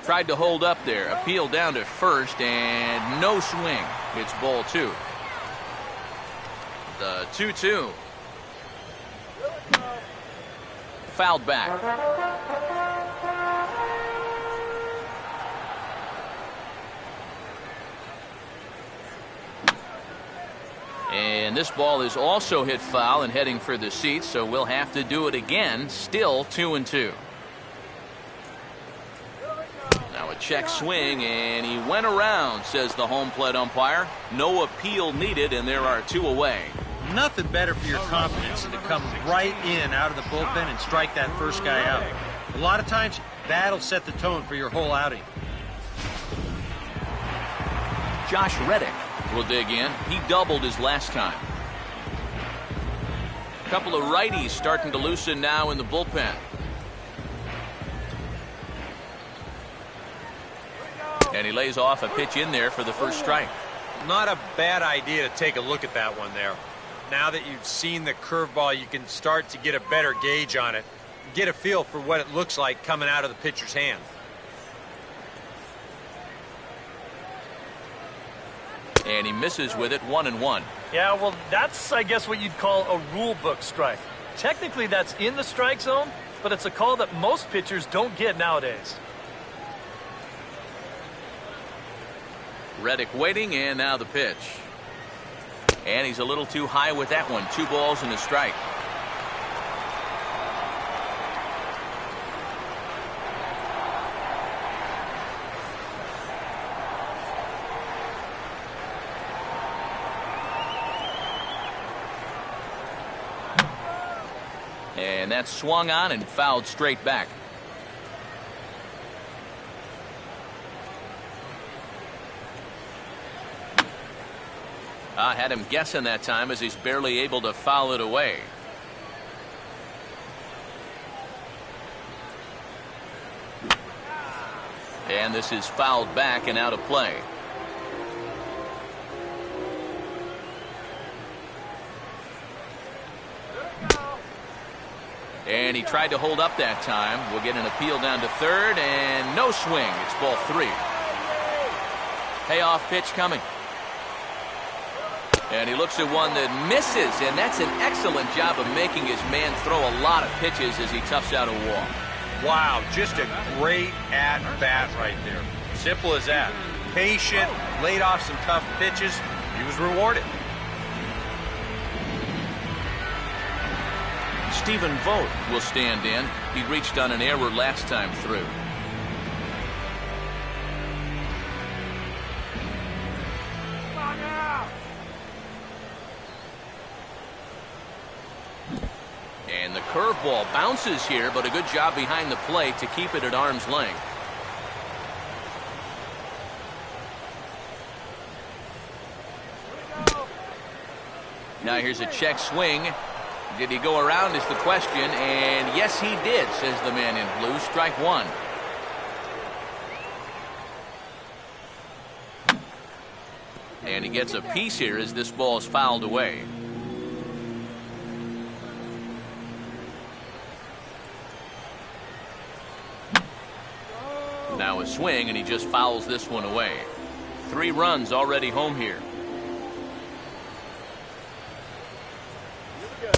Tried to hold up there. Appeal down to first, and no swing. It's ball 2. The 2-2. Fouled back. And this ball is also hit foul and heading for the seats, so we'll have to do it again. Still 2-2. Now a check swing, and he went around, says the home plate umpire. No appeal needed, and there are 2 away. Nothing better for your confidence than to come right in out of the bullpen and strike that first guy out. A lot of times, that'll set the tone for your whole outing. Josh Reddick will dig in. He doubled his last time. A couple of righties starting to loosen now in the bullpen. And he lays off a pitch in there for the first strike. Not a bad idea to take a look at that one there. Now that you've seen the curveball, you can start to get a better gauge on it. Get a feel for what it looks like coming out of the pitcher's hand. And he misses with it. 1-1. Yeah, well, that's, I guess, what you'd call a rule book strike. Technically, that's in the strike zone, but it's a call that most pitchers don't get nowadays. Reddick waiting, and now the pitch. And he's a little too high with that one. 2 balls and a strike. And that's swung on and fouled straight back. Had him guessing that time as he's barely able to foul it away. And this is fouled back and out of play. And he tried to hold up that time. We'll get an appeal down to third, and no swing. It's ball 3. Payoff pitch coming. And he looks at one that misses, and that's an excellent job of making his man throw a lot of pitches as he toughs out a walk. Wow, just a great at-bat right there. Simple as that. Patient, laid off some tough pitches. He was rewarded. Stephen Vogt will stand in. He reached on an error last time through. And the curveball bounces here, but a good job behind the plate to keep it at arm's length. Now here's a check swing. Did he go around is the question, and yes he did, says the man in blue. Strike 1. And he gets a piece here as this ball is fouled away. Now a swing, and he just fouls this one away. 3 runs already home here.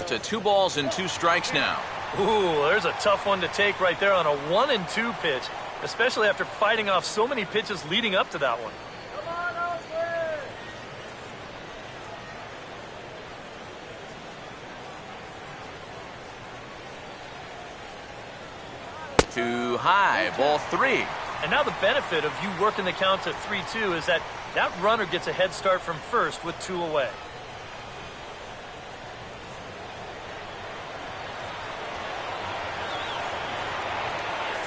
To 2 balls and 2 strikes now. Ooh, there's a tough one to take right there on a 1-2 pitch, especially after fighting off so many pitches leading up to that one. Come on, Oakland! Too high, ball 3. And now the benefit of you working the count to 3-2 is that runner gets a head start from first with 2 away.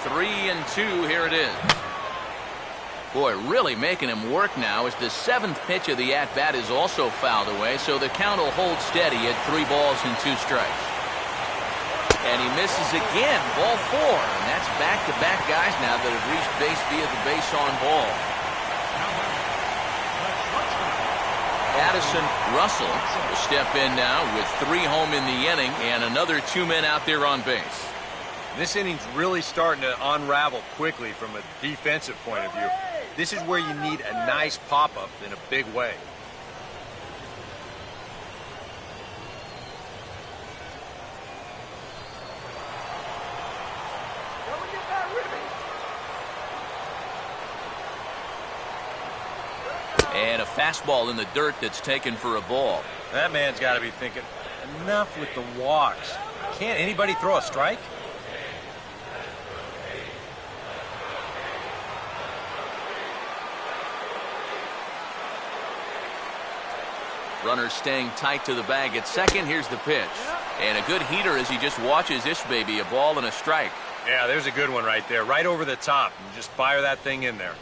Three and 2, here it is. Boy, really making him work now as the 7th pitch of the at-bat is also fouled away, so the count will hold steady at 3 balls and 2 strikes. And he misses again, ball 4, and that's back-to-back guys now that have reached base via the base on ball. Addison Russell will step in now with 3 home in the inning and another 2 men out there on base. This inning's really starting to unravel quickly from a defensive point of view. This is where you need a nice pop-up in a big way. And a fastball in the dirt that's taken for a ball. That man's got to be thinking, enough with the walks. Can't anybody throw a strike? Runner staying tight to the bag at second. Here's the pitch. And a good heater as he just watches this baby. A ball and a strike. Yeah, there's a good one right there. Right over the top. And just fire that thing in there.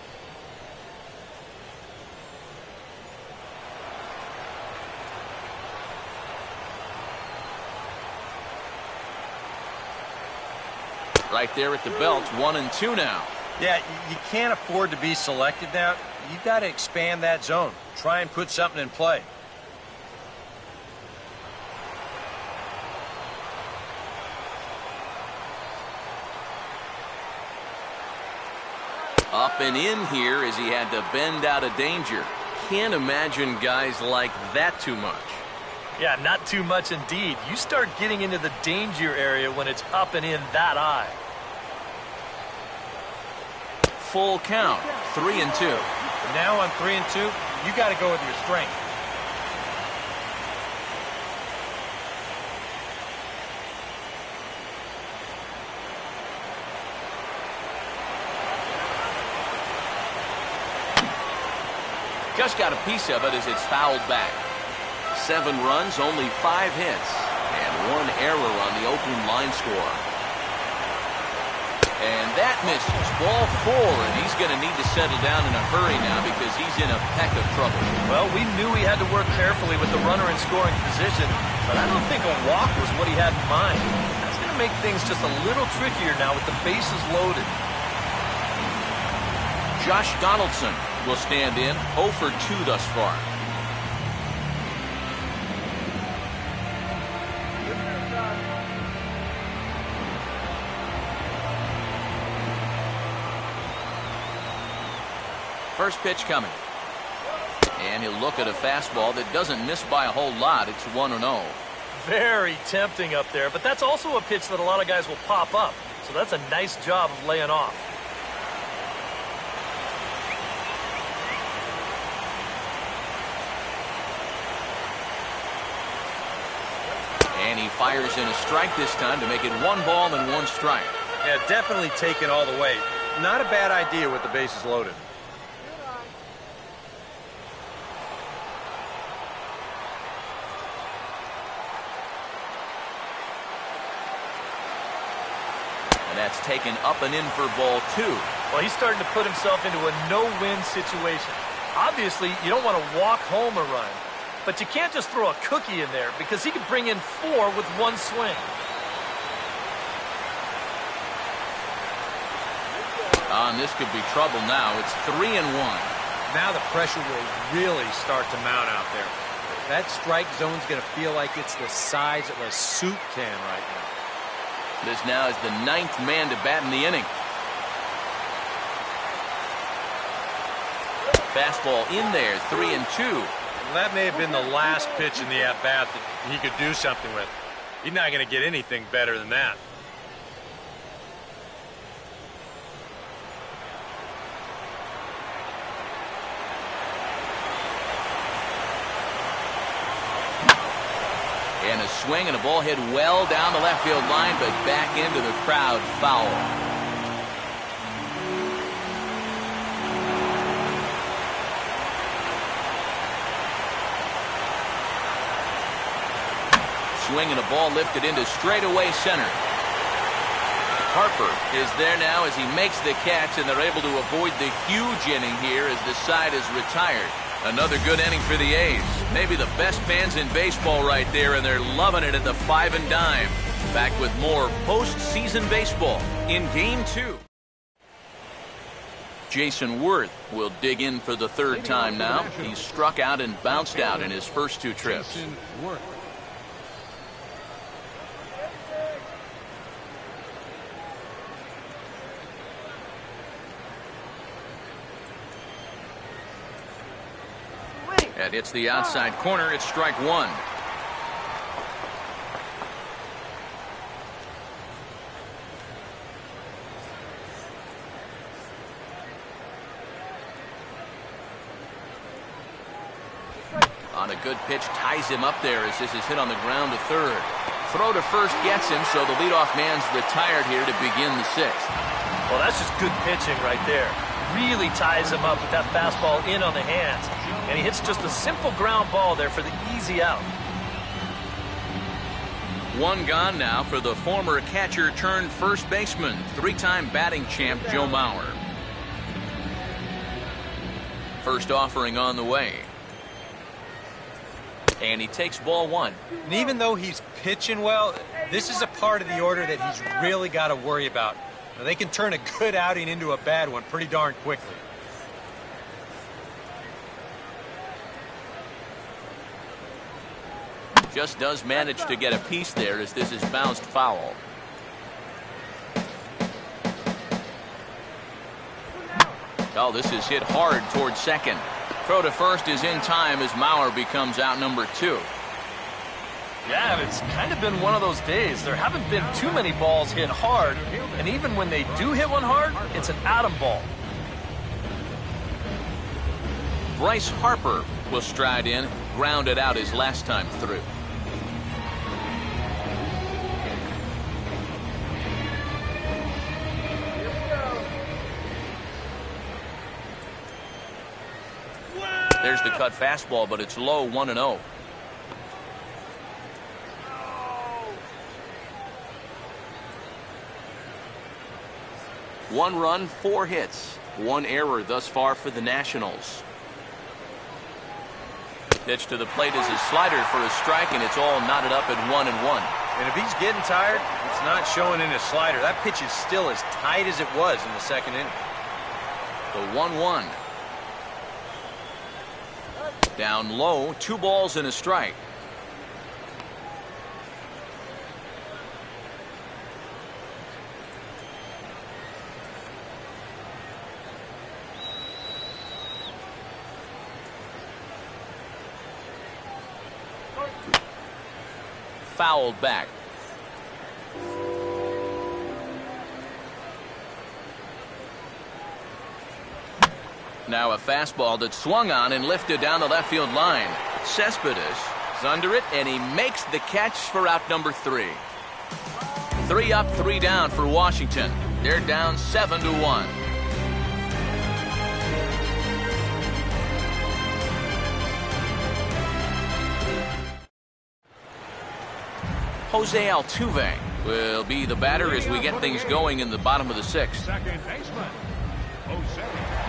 Right there at the belt. 1 and 2 now. Yeah, you can't afford to be selected now. You've got to expand that zone. Try and put something in play. Up and in here as he had to bend out of danger. Can't imagine guys like that too much. Yeah, not too much indeed. You start getting into the danger area when it's up and in that high. Full count. 3 and 2. Now on 3 and 2, you got to go with your strength. Just got a piece of it as it's fouled back. 7 runs, only 5 hits, and 1 error on the Oakland line score. And that misses. Ball 4, and he's going to need to settle down in a hurry now because he's in a peck of trouble. Well, we knew he had to work carefully with the runner in scoring position, but I don't think a walk was what he had in mind. That's going to make things just a little trickier now with the bases loaded. Josh Donaldson will stand in, 0 for 2 thus far. First pitch coming. And he'll look at a fastball that doesn't miss by a whole lot. It's 1-0. Very tempting up there, but that's also a pitch that a lot of guys will pop up. So that's a nice job of laying off. And he fires in a strike this time to make it 1 ball and 1 strike. Yeah, definitely taken all the way. Not a bad idea with the bases loaded. That's taken up and in for ball 2. Well, he's starting to put himself into a no-win situation. Obviously, you don't want to walk home a run, but you can't just throw a cookie in there because he could bring in 4 with 1 swing. And this could be trouble now. It's 3-1. Now the pressure will really start to mount out there. That strike zone's going to feel like it's the size of a soup can right now. This now is the 9th man to bat in the inning. Fastball in there, 3-2. Well, that may have been the last pitch in the at-bat that he could do something with. He's not going to get anything better than that. And a swing and a ball hit well down the left field line, but back into the crowd, foul. Swing and a ball lifted into straightaway center. Harper is there now as he makes the catch, and they're able to avoid the huge inning here as the side is retired. Another good inning for the A's. Maybe the best fans in baseball right there, and they're loving it at the 5 and dime. Back with more postseason baseball in Game 2. Jason Worth will dig in for the 3rd time now. He's struck out and bounced out in his first 2 trips. That hits the outside corner. It's strike 1. On a good pitch, ties him up there as this is hit on the ground to 3rd. Throw to first gets him, so the leadoff man's retired here to begin the 6th. Well, that's just good pitching right there. Really ties him up with that fastball in on the hands. And he hits just a simple ground ball there for the easy out. 1 gone now for the former catcher turned first baseman, 3-time batting champ Joe Mauer. First offering on the way. And he takes ball 1. And even though he's pitching well, this is a part of the order that he's really got to worry about. Now, they can turn a good outing into a bad one pretty darn quickly. Just does manage to get a piece there as this is bounced foul. Oh, this is hit hard towards second. Throw to first is in time as Mauer becomes out number 2. Yeah, and it's kind of been one of those days. There haven't been too many balls hit hard, and even when they do hit one hard, it's an atom ball. Bryce Harper will stride in, grounded out his last time through. There's the cut fastball, but it's low, 1-0. One run, 4 hits, 1 error thus far for the Nationals. Pitch to the plate is a slider for a strike, and it's all knotted up at 1-1. And if he's getting tired, it's not showing in his slider. That pitch is still as tight as it was in the 2nd inning. The 1-1. Down low, 2 balls and a strike. Fouled back. Now a fastball that's swung on and lifted down the left field line. Cespedes is under it, and he makes the catch for out number 3. 3 up, 3 down for Washington. They're down 7-1. Jose Altuve will be the batter as we get things going in the bottom of the 6th. Second baseman, Jose Altuve.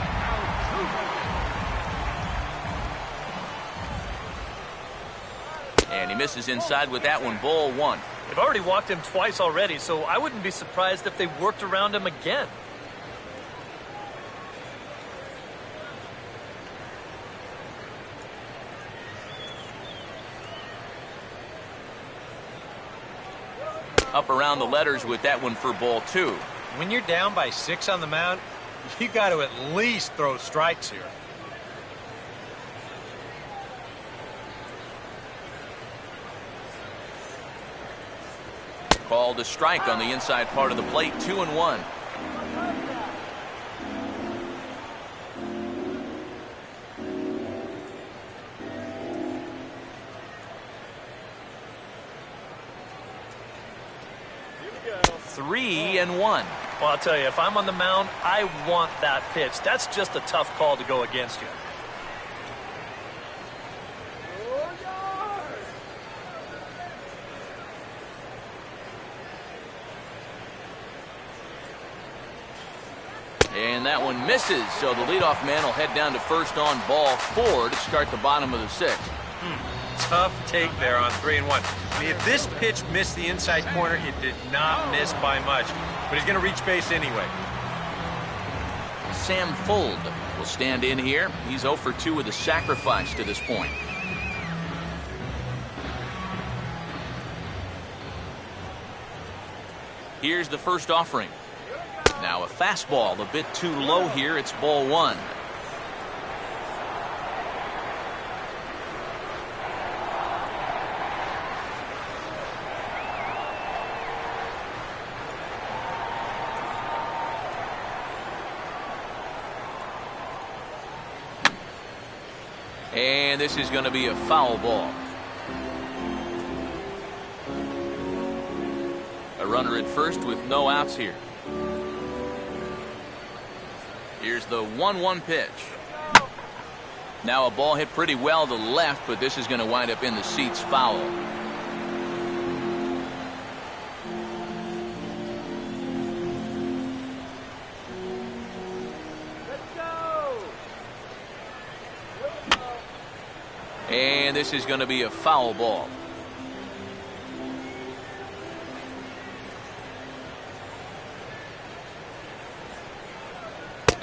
And he misses inside with that one, ball 1. They've already walked him twice already, so I wouldn't be surprised if they worked around him again. Up around the letters with that one for ball 2. When you're down by 6 on the mound, you got to at least throw strikes here. Called a strike on the inside part of the plate, 2-1. Three and 1. Well, I'll tell you, if I'm on the mound, I want that pitch. That's just a tough call to go against you. And that one misses, so the leadoff man will head down to first on ball 4 to start the bottom of the 6th. Tough take there on 3 and 1. I mean, if this pitch missed the inside corner, it did not miss by much. But he's going to reach base anyway. Sam Fuld will stand in here. He's 0 for 2 with a sacrifice to this point. Here's the first offering. Now a fastball a bit too low here. It's ball 1. And this is going to be a foul ball. A runner at first with no outs here. Here's the 1-1 pitch. Now a ball hit pretty well to left, but this is going to wind up in the seats, foul. And this is going to be a foul ball.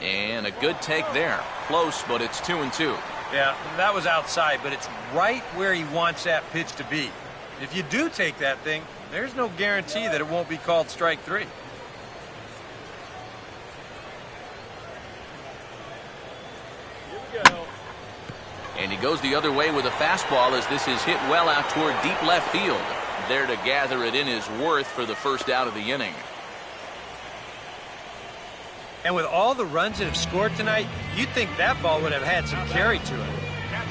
And a good take there. Close, but it's 2-2. Yeah, that was outside, but it's right where he wants that pitch to be. If you do take that thing, there's no guarantee that it won't be called strike 3. And he goes the other way with a fastball as this is hit well out toward deep left field. There to gather it in is Worth for the first out of the inning. And with all the runs that have scored tonight, you'd think that ball would have had some carry to it.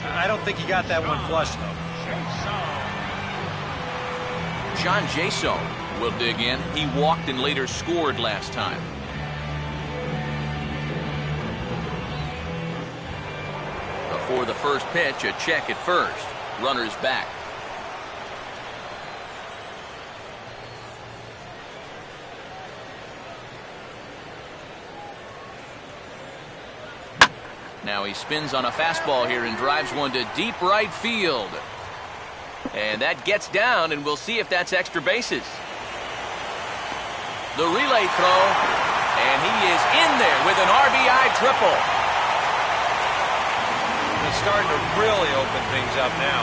I don't think he got that one flush, though. John Jaso will dig in. He walked and later scored last time. Before the first pitch, a check at first. Runner's back. Now he spins on a fastball here and drives one to deep right field. And that gets down, and we'll see if that's extra bases. The relay throw And he is in there with an RBI triple. It's starting to really open things up now.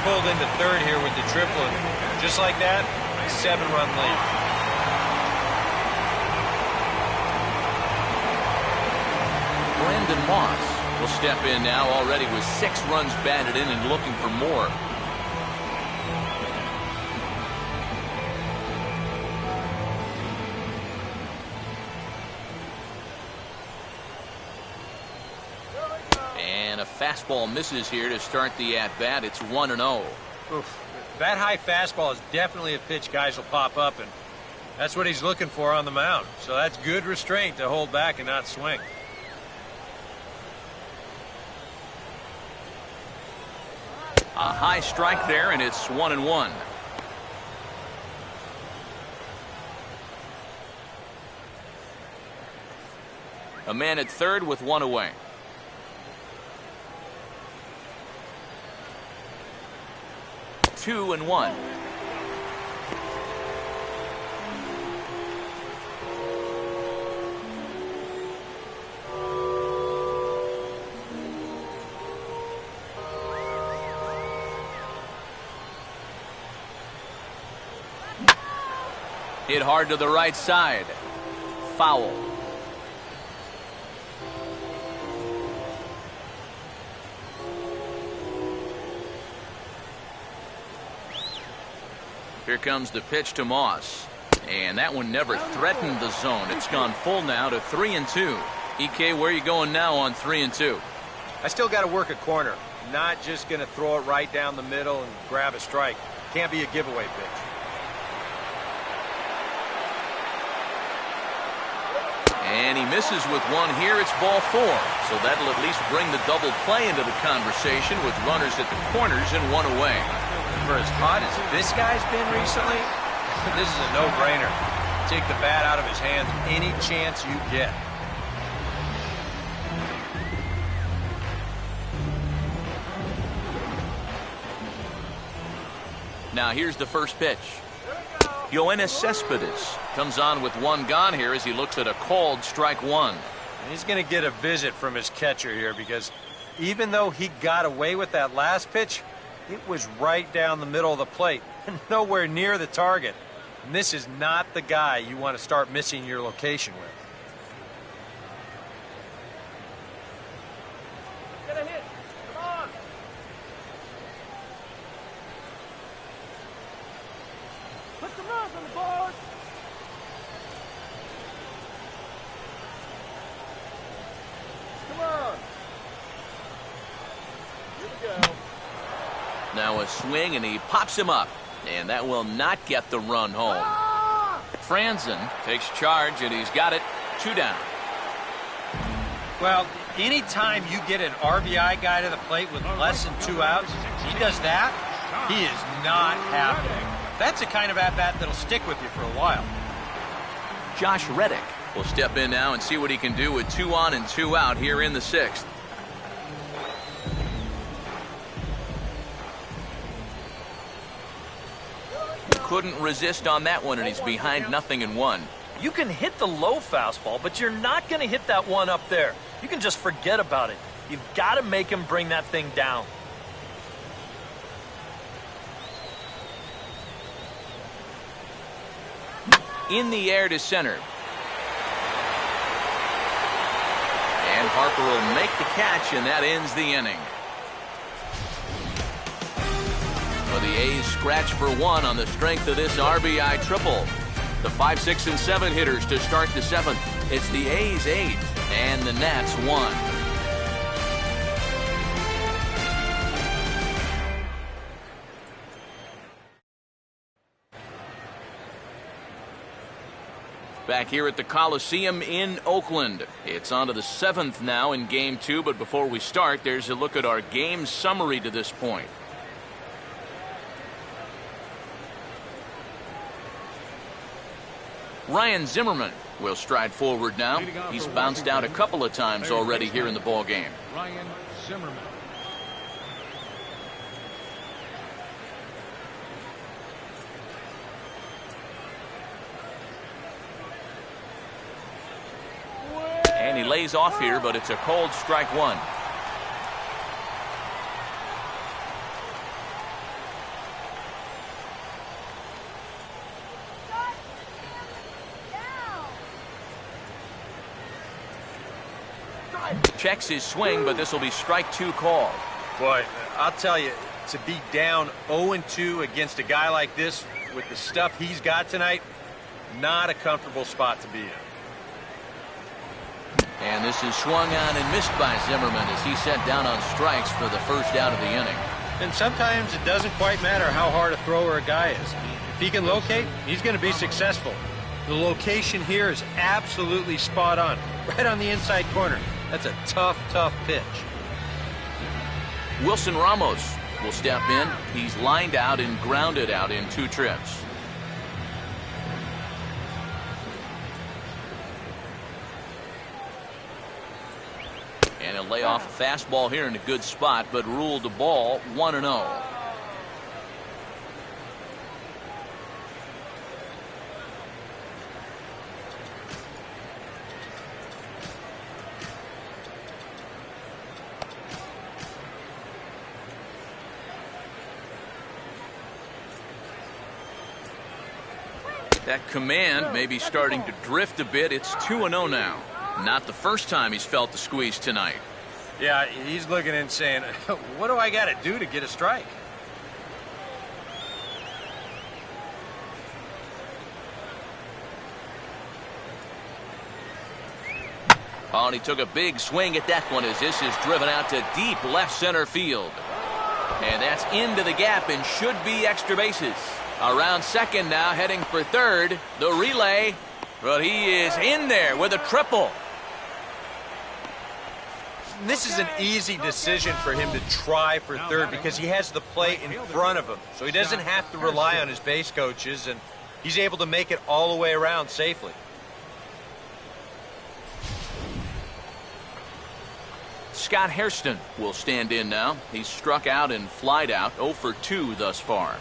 Pulled into third here with the triple, and just like that, 7-run lead. Brandon Moss will step in now, already with 6 runs batted in and looking for more. And a fastball misses here to start the at-bat. It's 1-0. Oof. That high fastball is definitely a pitch guys will pop up, and that's what he's looking for on the mound. So that's good restraint to hold back and not swing. A high strike there, and it's 1-1. A man at third with 1 away. Two and 1. Hit hard to the right side. Foul. Here comes the pitch to Moss. And that one never threatened the zone. It's gone full now to 3-2. EK, where are you going now on 3-2? I still got to work a corner. Not just going to throw it right down the middle and grab a strike. Can't be a giveaway pitch. And he misses with one here. It's ball 4. So that'll at least bring the double play into the conversation with runners at the corners and 1 away. For as hot as this guy's been recently, this is a no-brainer. Take the bat out of his hands any chance you get. Now here's the first pitch. Yoenis Cespedes comes on with 1 gone here as he looks at a called strike 1. And he's going to get a visit from his catcher here, because even though he got away with that last pitch, it was right down the middle of the plate and nowhere near the target. And this is not the guy you want to start missing your location with. Get a hit. Come on. Put some runs on the board. Come on. Here we go. Now a swing, and he pops him up. And that will not get the run home. Franzen takes charge, and he's got it. 2 down. Well, anytime you get an RBI guy to the plate with less than 2 outs, he does that, he is not happy. That's the kind of at-bat that'll stick with you for a while. Josh Reddick will step in now and see what he can do with 2 on and 2 out here in the 6th. Couldn't resist on that one, and he's behind 0-1. You can hit the low fastball, but you're not going to hit that one up there. You can just forget about it. You've got to make him bring that thing down. In the air to center. And Harper will make the catch, and that ends the inning. Well, the A's scratch for 1 on the strength of this RBI triple. The 5, 6, and 7 hitters to start the 7th. It's the A's 8 and the Nats 1. Back here at the Coliseum in Oakland. It's on to the 7th now in Game 2, but before we start, there's a look at our game summary to this point. Ryan Zimmerman will stride forward now. He's bounced out a couple of times already here in the ball game. Ryan Zimmerman. lays off here, but it's a cold strike one. Checks his swing, but this will be strike two called. Boy, I'll tell you, to be down 0-2 against a guy like this with the stuff he's got tonight, not a comfortable spot to be in. And this is swung on and missed by Zimmerman as he set down on strikes for the first out of the inning. And sometimes it doesn't quite matter how hard a thrower a guy is. If he can locate, he's going to be successful. The location here is absolutely spot on, right on the inside corner. That's a tough, tough pitch. Wilson Ramos will step in. He's lined out and grounded out in 2 trips. And he'll lay off a fastball here in a good spot, but ruled a ball 1-0. That command may be starting to drift a bit. It's 2-0 now. Not the first time he's felt the squeeze tonight. Yeah, he's looking and saying, what do I got to do to get a strike? Oh, and he took a big swing at that one as this is driven out to deep left center field. And that's into the gap and should be extra bases. Around second now, heading for third. The relay, but he is in there with a triple. This is an easy decision for him to try for third because he has the plate in front of him. So he doesn't have to rely on his base coaches, and he's able to make it all the way around safely. Scott Hairston will stand in now. He's struck out and flied out, 0 for 2 thus far.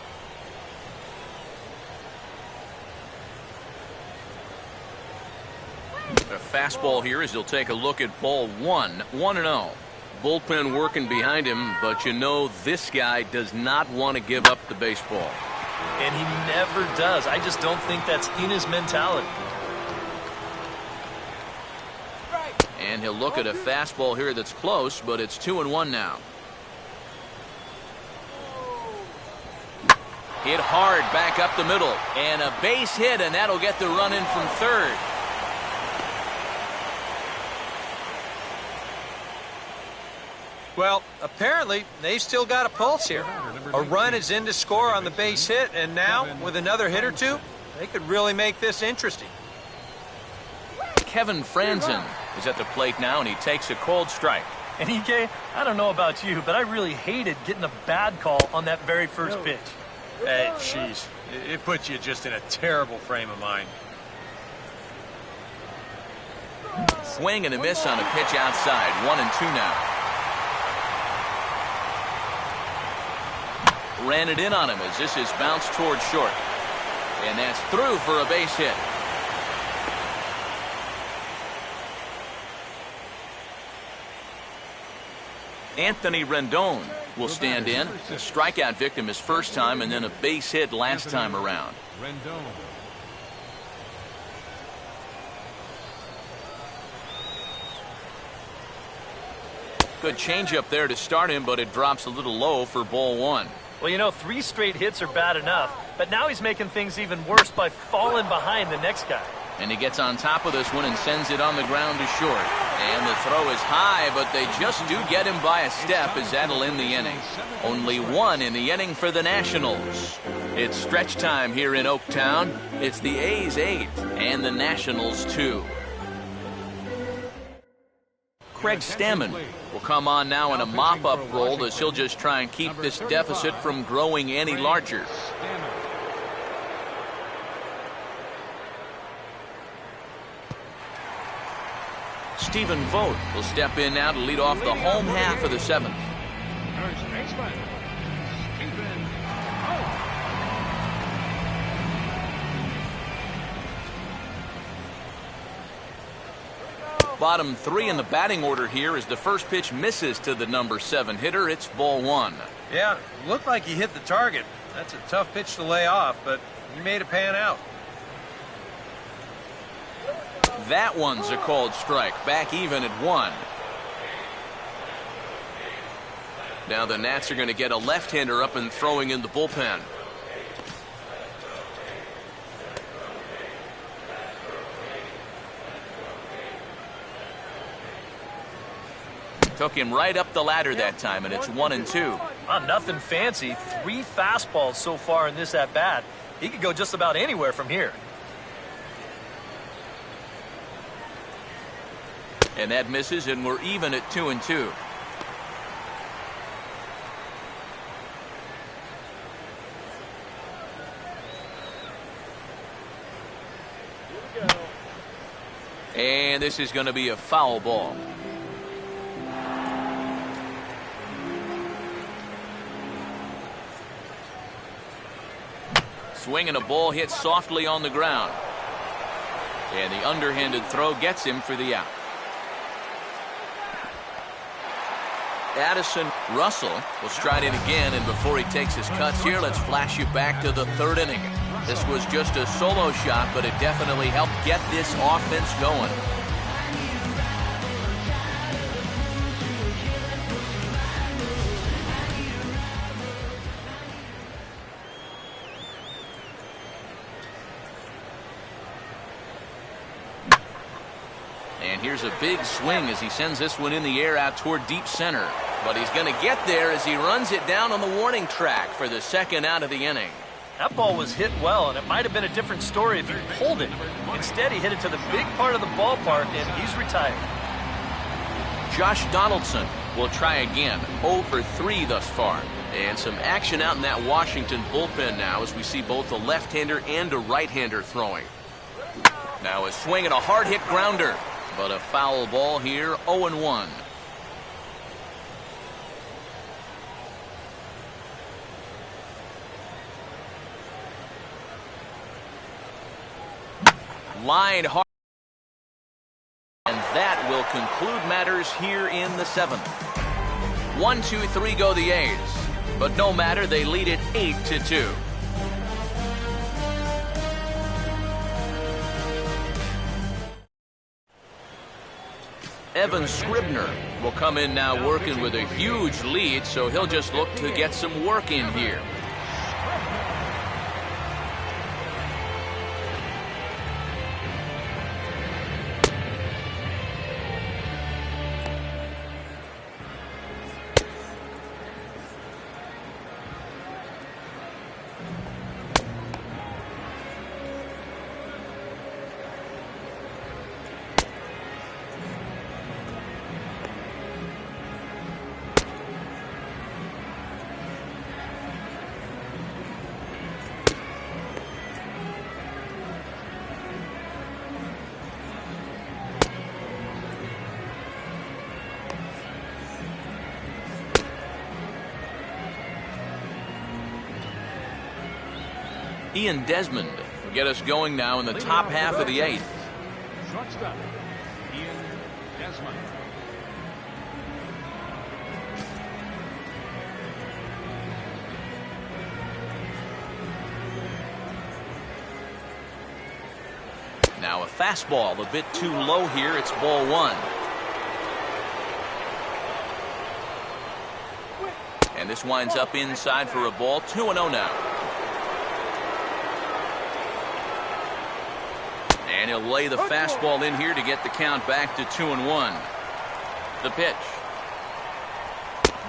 A fastball here as he'll take a look at ball 1, 1-0. Bullpen working behind him, but you know this guy does not want to give up the baseball. And he never does. I just don't think that's in his mentality. And he'll look at a fastball here that's close, but it's 2-1 now. Hit hard back up the middle, and a base hit, and that'll get the run in from third. Well, apparently, they've still got a pulse here. A run is in to score on the base hit, and now, with another hit or two, they could really make this interesting. Kevin Franzen is at the plate now, and he takes a cold strike. And EK, I don't know about you, but I really hated getting a bad call on that very first pitch. Hey, jeez, it puts you just in a terrible frame of mind. Swing and a miss on a pitch outside, 1-2 now. Ran it in on him as this is bounced toward short. And that's through for a base hit. Anthony Rendon will stand in. A strikeout victim his first time and then a base hit last time around. Rendon. Good changeup there to start him, but it drops a little low for ball 1. Well, you know, 3 straight hits are bad enough, but now he's making things even worse by falling behind the next guy. And he gets on top of this one and sends it on the ground to short. And the throw is high, but they just do get him by a step as that'll end the inning. Only 1 in the inning for the Nationals. It's stretch time here in Oaktown. It's the A's 8 and the Nationals 2. Craig Stammen will come on now in a mop-up role as he'll just try and keep this deficit from growing any larger. Stephen Vogt will step in now to lead off the home half of the 7th. First baseman, Stephen Vogt. bottom three in the batting order here as the first pitch misses to the number 7 hitter. It's ball 1. Yeah, looked like he hit the target. That's a tough pitch to lay off, but he made it pan out. That one's a called strike. Back even at 1. Now the Nats are going to get a left-hander up and throwing in the bullpen. Took him right up the ladder that time, and it's 1-2. Nothing fancy. 3 fastballs so far in this at-bat. He could go just about anywhere from here. And that misses, and we're even at 2-2. And this is going to be a foul ball. Swinging a ball hit softly on the ground. And the underhanded throw gets him for the out. Addison Russell will stride in again, and before he takes his cuts here, let's flash you back to the 3rd inning. This was just a solo shot, but it definitely helped get this offense going. And here's a big swing as he sends this one in the air out toward deep center. But he's going to get there as he runs it down on the warning track for the 2nd out of the inning. That ball was hit well, and it might have been a different story if he pulled it. Instead, he hit it to the big part of the ballpark, and he's retired. Josh Donaldson will try again. 0 for 3 thus far. And some action out in that Washington bullpen now as we see both a left-hander and a right-hander throwing. Now a swing and a hard-hit grounder. But a foul ball here, 0-1. Line hard. And that will conclude matters here in the 7th. 1-2-3 go the A's. But no matter, they lead it 8-2. Evan Scribner will come in now working with a huge lead, so he'll just look to get some work in here. Ian Desmond will get us going now in the top half of the 8th. Shortstop, Ian Desmond. Now a fastball a bit too low here. It's ball 1. And this winds up inside for a ball. 2-0 now. And he'll lay the fastball in here to get the count back to 2-1. The pitch.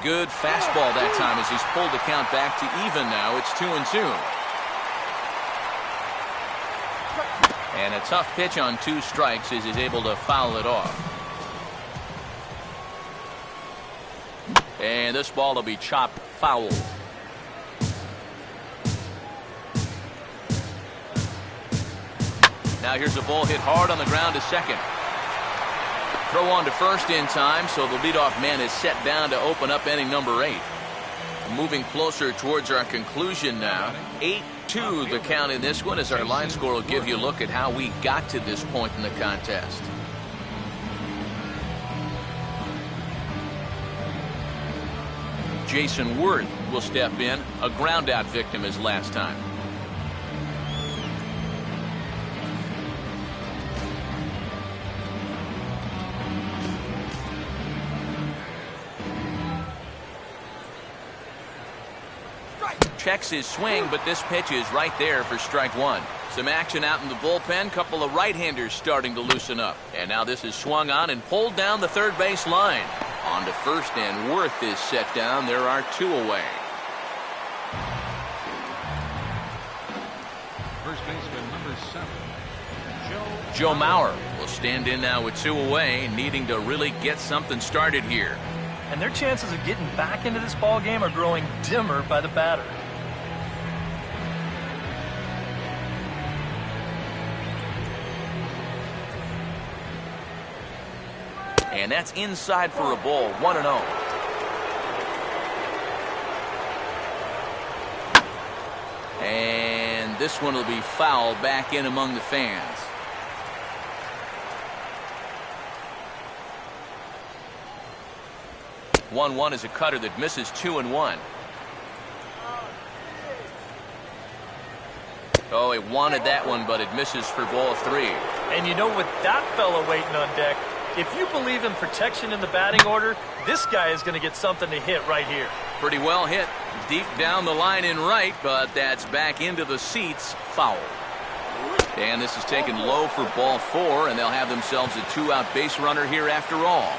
Good fastball that time as he's pulled the count back to even now. It's 2-2. And a tough pitch on 2 strikes as he's able to foul it off. And this ball will be chopped foul. Now here's a ball hit hard on the ground to second. Throw on to first in time, so the leadoff man is set down to open up inning number 8. Moving closer towards our conclusion now. 8-2 the count in this one, as our line score will give you a look at how we got to this point in the contest. Jason Worth will step in, a ground-out victim as last time. Checks his swing, but this pitch is right there for strike one. Some action out in the bullpen. Couple of right-handers starting to loosen up. And now this is swung on and pulled down the third base line. On to first, and Worth is set down. There are two away. First baseman number 7, Joe Mauer will stand in now with two away, needing to really get something started here. And their chances of getting back into this ball game are growing dimmer by the batter. And that's inside for a ball, 1-0. And this one will be foul back in among the fans. One is a cutter that misses 2-1. Oh, he wanted that one, but it misses for ball 3. And you know, with that fella waiting on deck, if you believe in protection in the batting order, this guy is going to get something to hit right here. Pretty well hit deep down the line in right, but that's back into the seats, foul. And this is taken low for ball 4, and they'll have themselves a 2-out base runner here after all.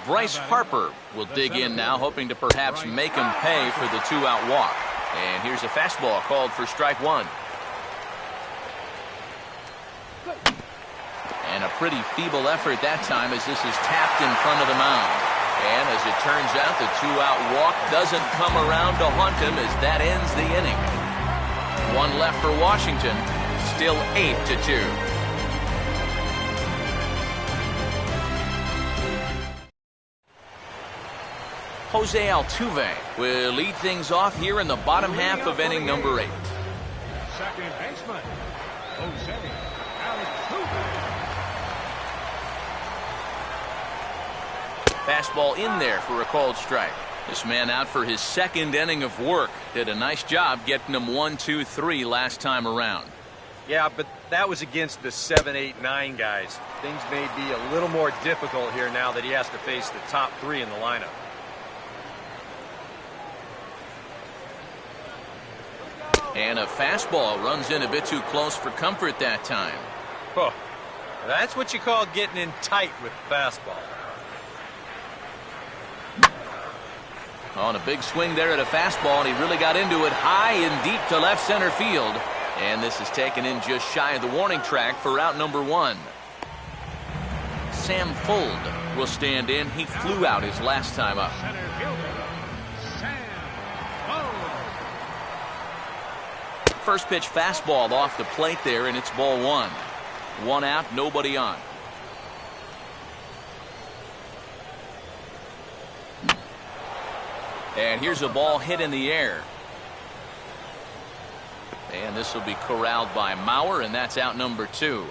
Bryce Harper will dig in now, hoping to perhaps make him pay for the 2-out walk. And here's a fastball called for strike 1. And a pretty feeble effort that time, as this is tapped in front of the mound. And as it turns out, the 2-out walk doesn't come around to haunt him, as that ends the inning. One left for Washington, still 8-2. Jose Altuve will lead things off here in the bottom half of inning number 8. second baseman, Jose Altuve. Fastball in there for a called strike. This man out for his second inning of work. Did a nice job getting him 1, 2, 3 last time around. Yeah, but that was against the 7, 8, 9 guys. Things may be a little more difficult here now that he has to face the top 3 in the lineup. And a fastball runs in a bit too close for comfort that time. Oh, that's what you call getting in tight with fastball. On a big swing there at a fastball, and he really got into it high and deep to left center field. And this is taken in just shy of the warning track for out number 1. Sam Fuld will stand in. He flew out his last time up. Center fielder, Sam Fuld. First pitch fastball off the plate there, and it's ball 1. 1 out, nobody on. And here's a ball hit in the air. And this will be corralled by Mauer, and that's out number 2.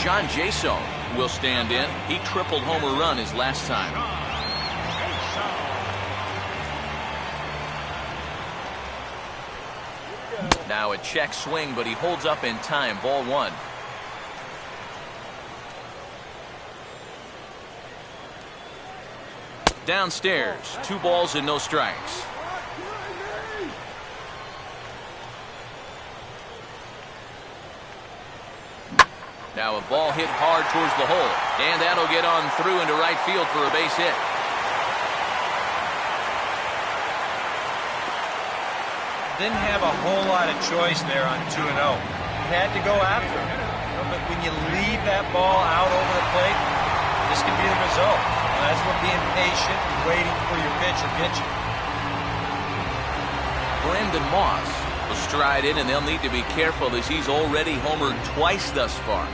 John Jason will stand in. He tripled homer run his last time. Now a check swing, but he holds up in time. Ball 1. Downstairs, 2 balls and no strikes. Now a ball hit hard towards the hole, and that'll get on through into right field for a base hit. Didn't have a whole lot of choice there on 2-0. He had to go after it. But when you leave that ball out over the plate, this can be the result. And that's what being patient and waiting for your pitch will get you. Brandon Moss will stride in, and they'll need to be careful as he's already homered twice thus far.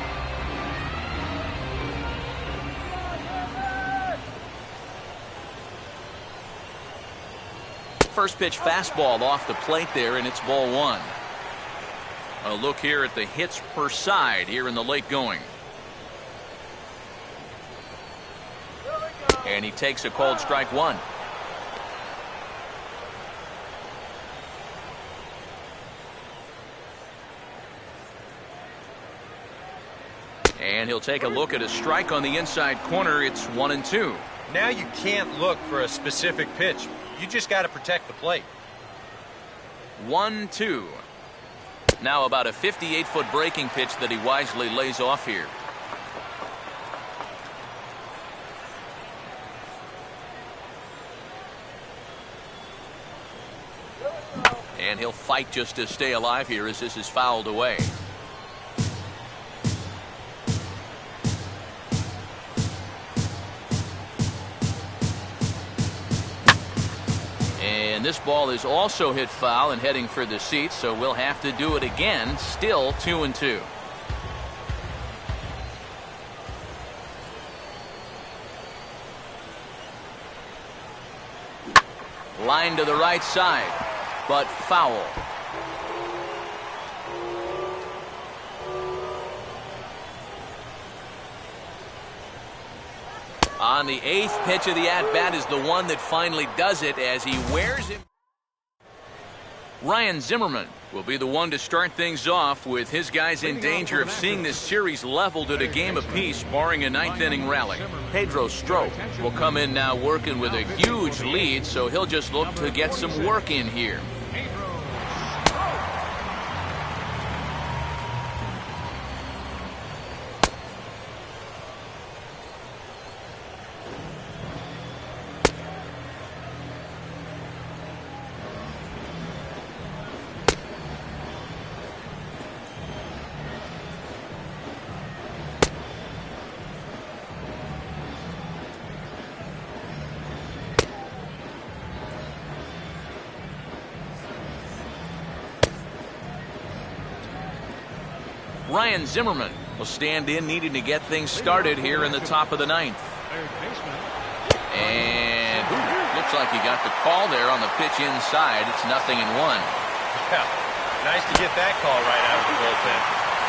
First pitch fastball off the plate there, and it's ball 1. A look here at the hits per side here in the late going. And he takes a called strike one. And he'll take a look at a strike on the inside corner. It's 1-2. Now you can't look for a specific pitch. You just got to protect the plate. 1-2. Now about a 58-foot breaking pitch that he wisely lays off here. And he'll fight just to stay alive here as this is fouled away. And this ball is also hit foul and heading for the seats, so we'll have to do it again. Still 2-2. Line to the right side, but foul. On the 8th pitch of the at-bat is the one that finally does it as he wears him. Ryan Zimmerman will be the one to start things off with his guys in danger of seeing this series leveled at a game apiece, barring a 9th-inning rally. Pedro Strop will come in now working with a huge lead, so he'll just look to get some work in here. Ryan Zimmerman will stand in, needing to get things started here in the top of the 9th. And looks like he got the call there on the pitch inside. It's 0-1. Yeah, nice to get that call right out of the bullpen.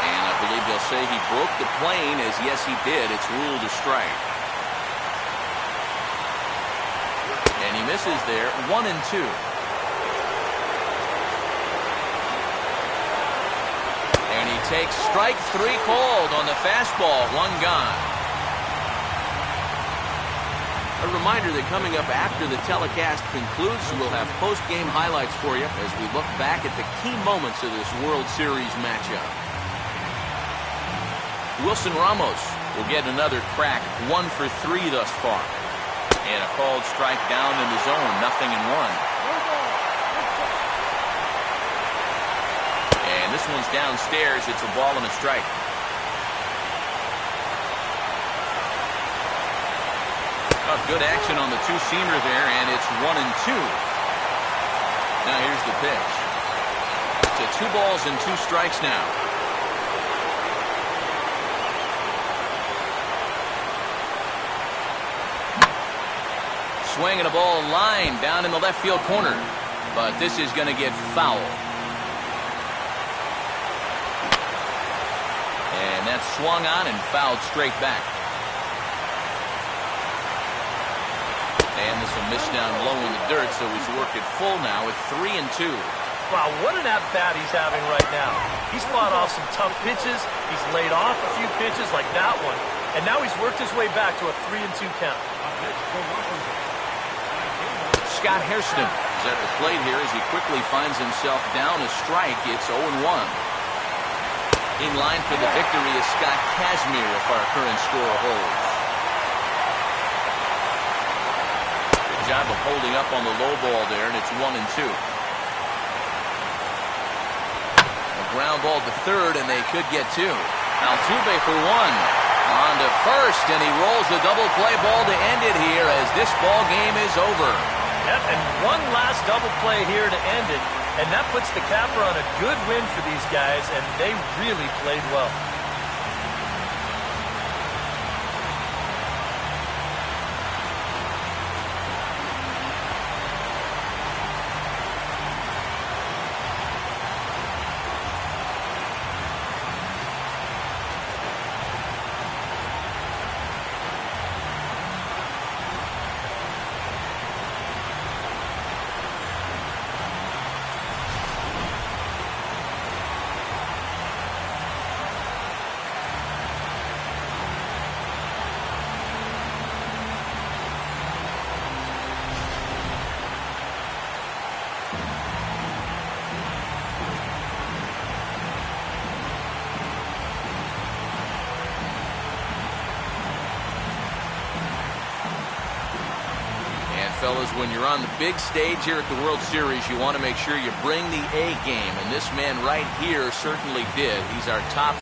And I believe they'll say he broke the plane, as yes he did. It's ruled a strike. And he misses there. 1-2. And he takes strike 3 called on the fastball. 1 gone. A reminder that coming up after the telecast concludes, we'll have post-game highlights for you as we look back at the key moments of this World Series matchup. Wilson Ramos will get another crack, 1 for 3 thus far. And a called strike down in the zone, 0-1. And this one's downstairs. It's a ball and a strike. Oh, good action on the two-seamer there, and it's 1-2. Now here's the pitch. To 2 balls and 2 strikes now. Swinging a ball line down in the left field corner, but this is going to get foul. And that's swung on and fouled straight back. And this will miss down low in the dirt, so he's worked it full now at 3-2. Wow, what an at-bat he's having right now. He's fought off some tough pitches. He's laid off a few pitches like that one. And now he's worked his way back to a 3-2 count. Scott Hairston is at the plate here as he quickly finds himself down a strike. It's 0-1. In line for the victory is Scott Kazmir if our current score holds. Good job of holding up on the low ball there, and it's 1-2. A ground ball to third, and they could get 2. Altuve for 1. On to first, and he rolls the double play ball to end it here as this ball game is over. Yep, and one last double play here to end it, and that puts the capper on a good win for these guys, and they really played well. fellas, when you're on the big stage here at the World Series, you want to make sure you bring the A game, and this man right here certainly did. He's our top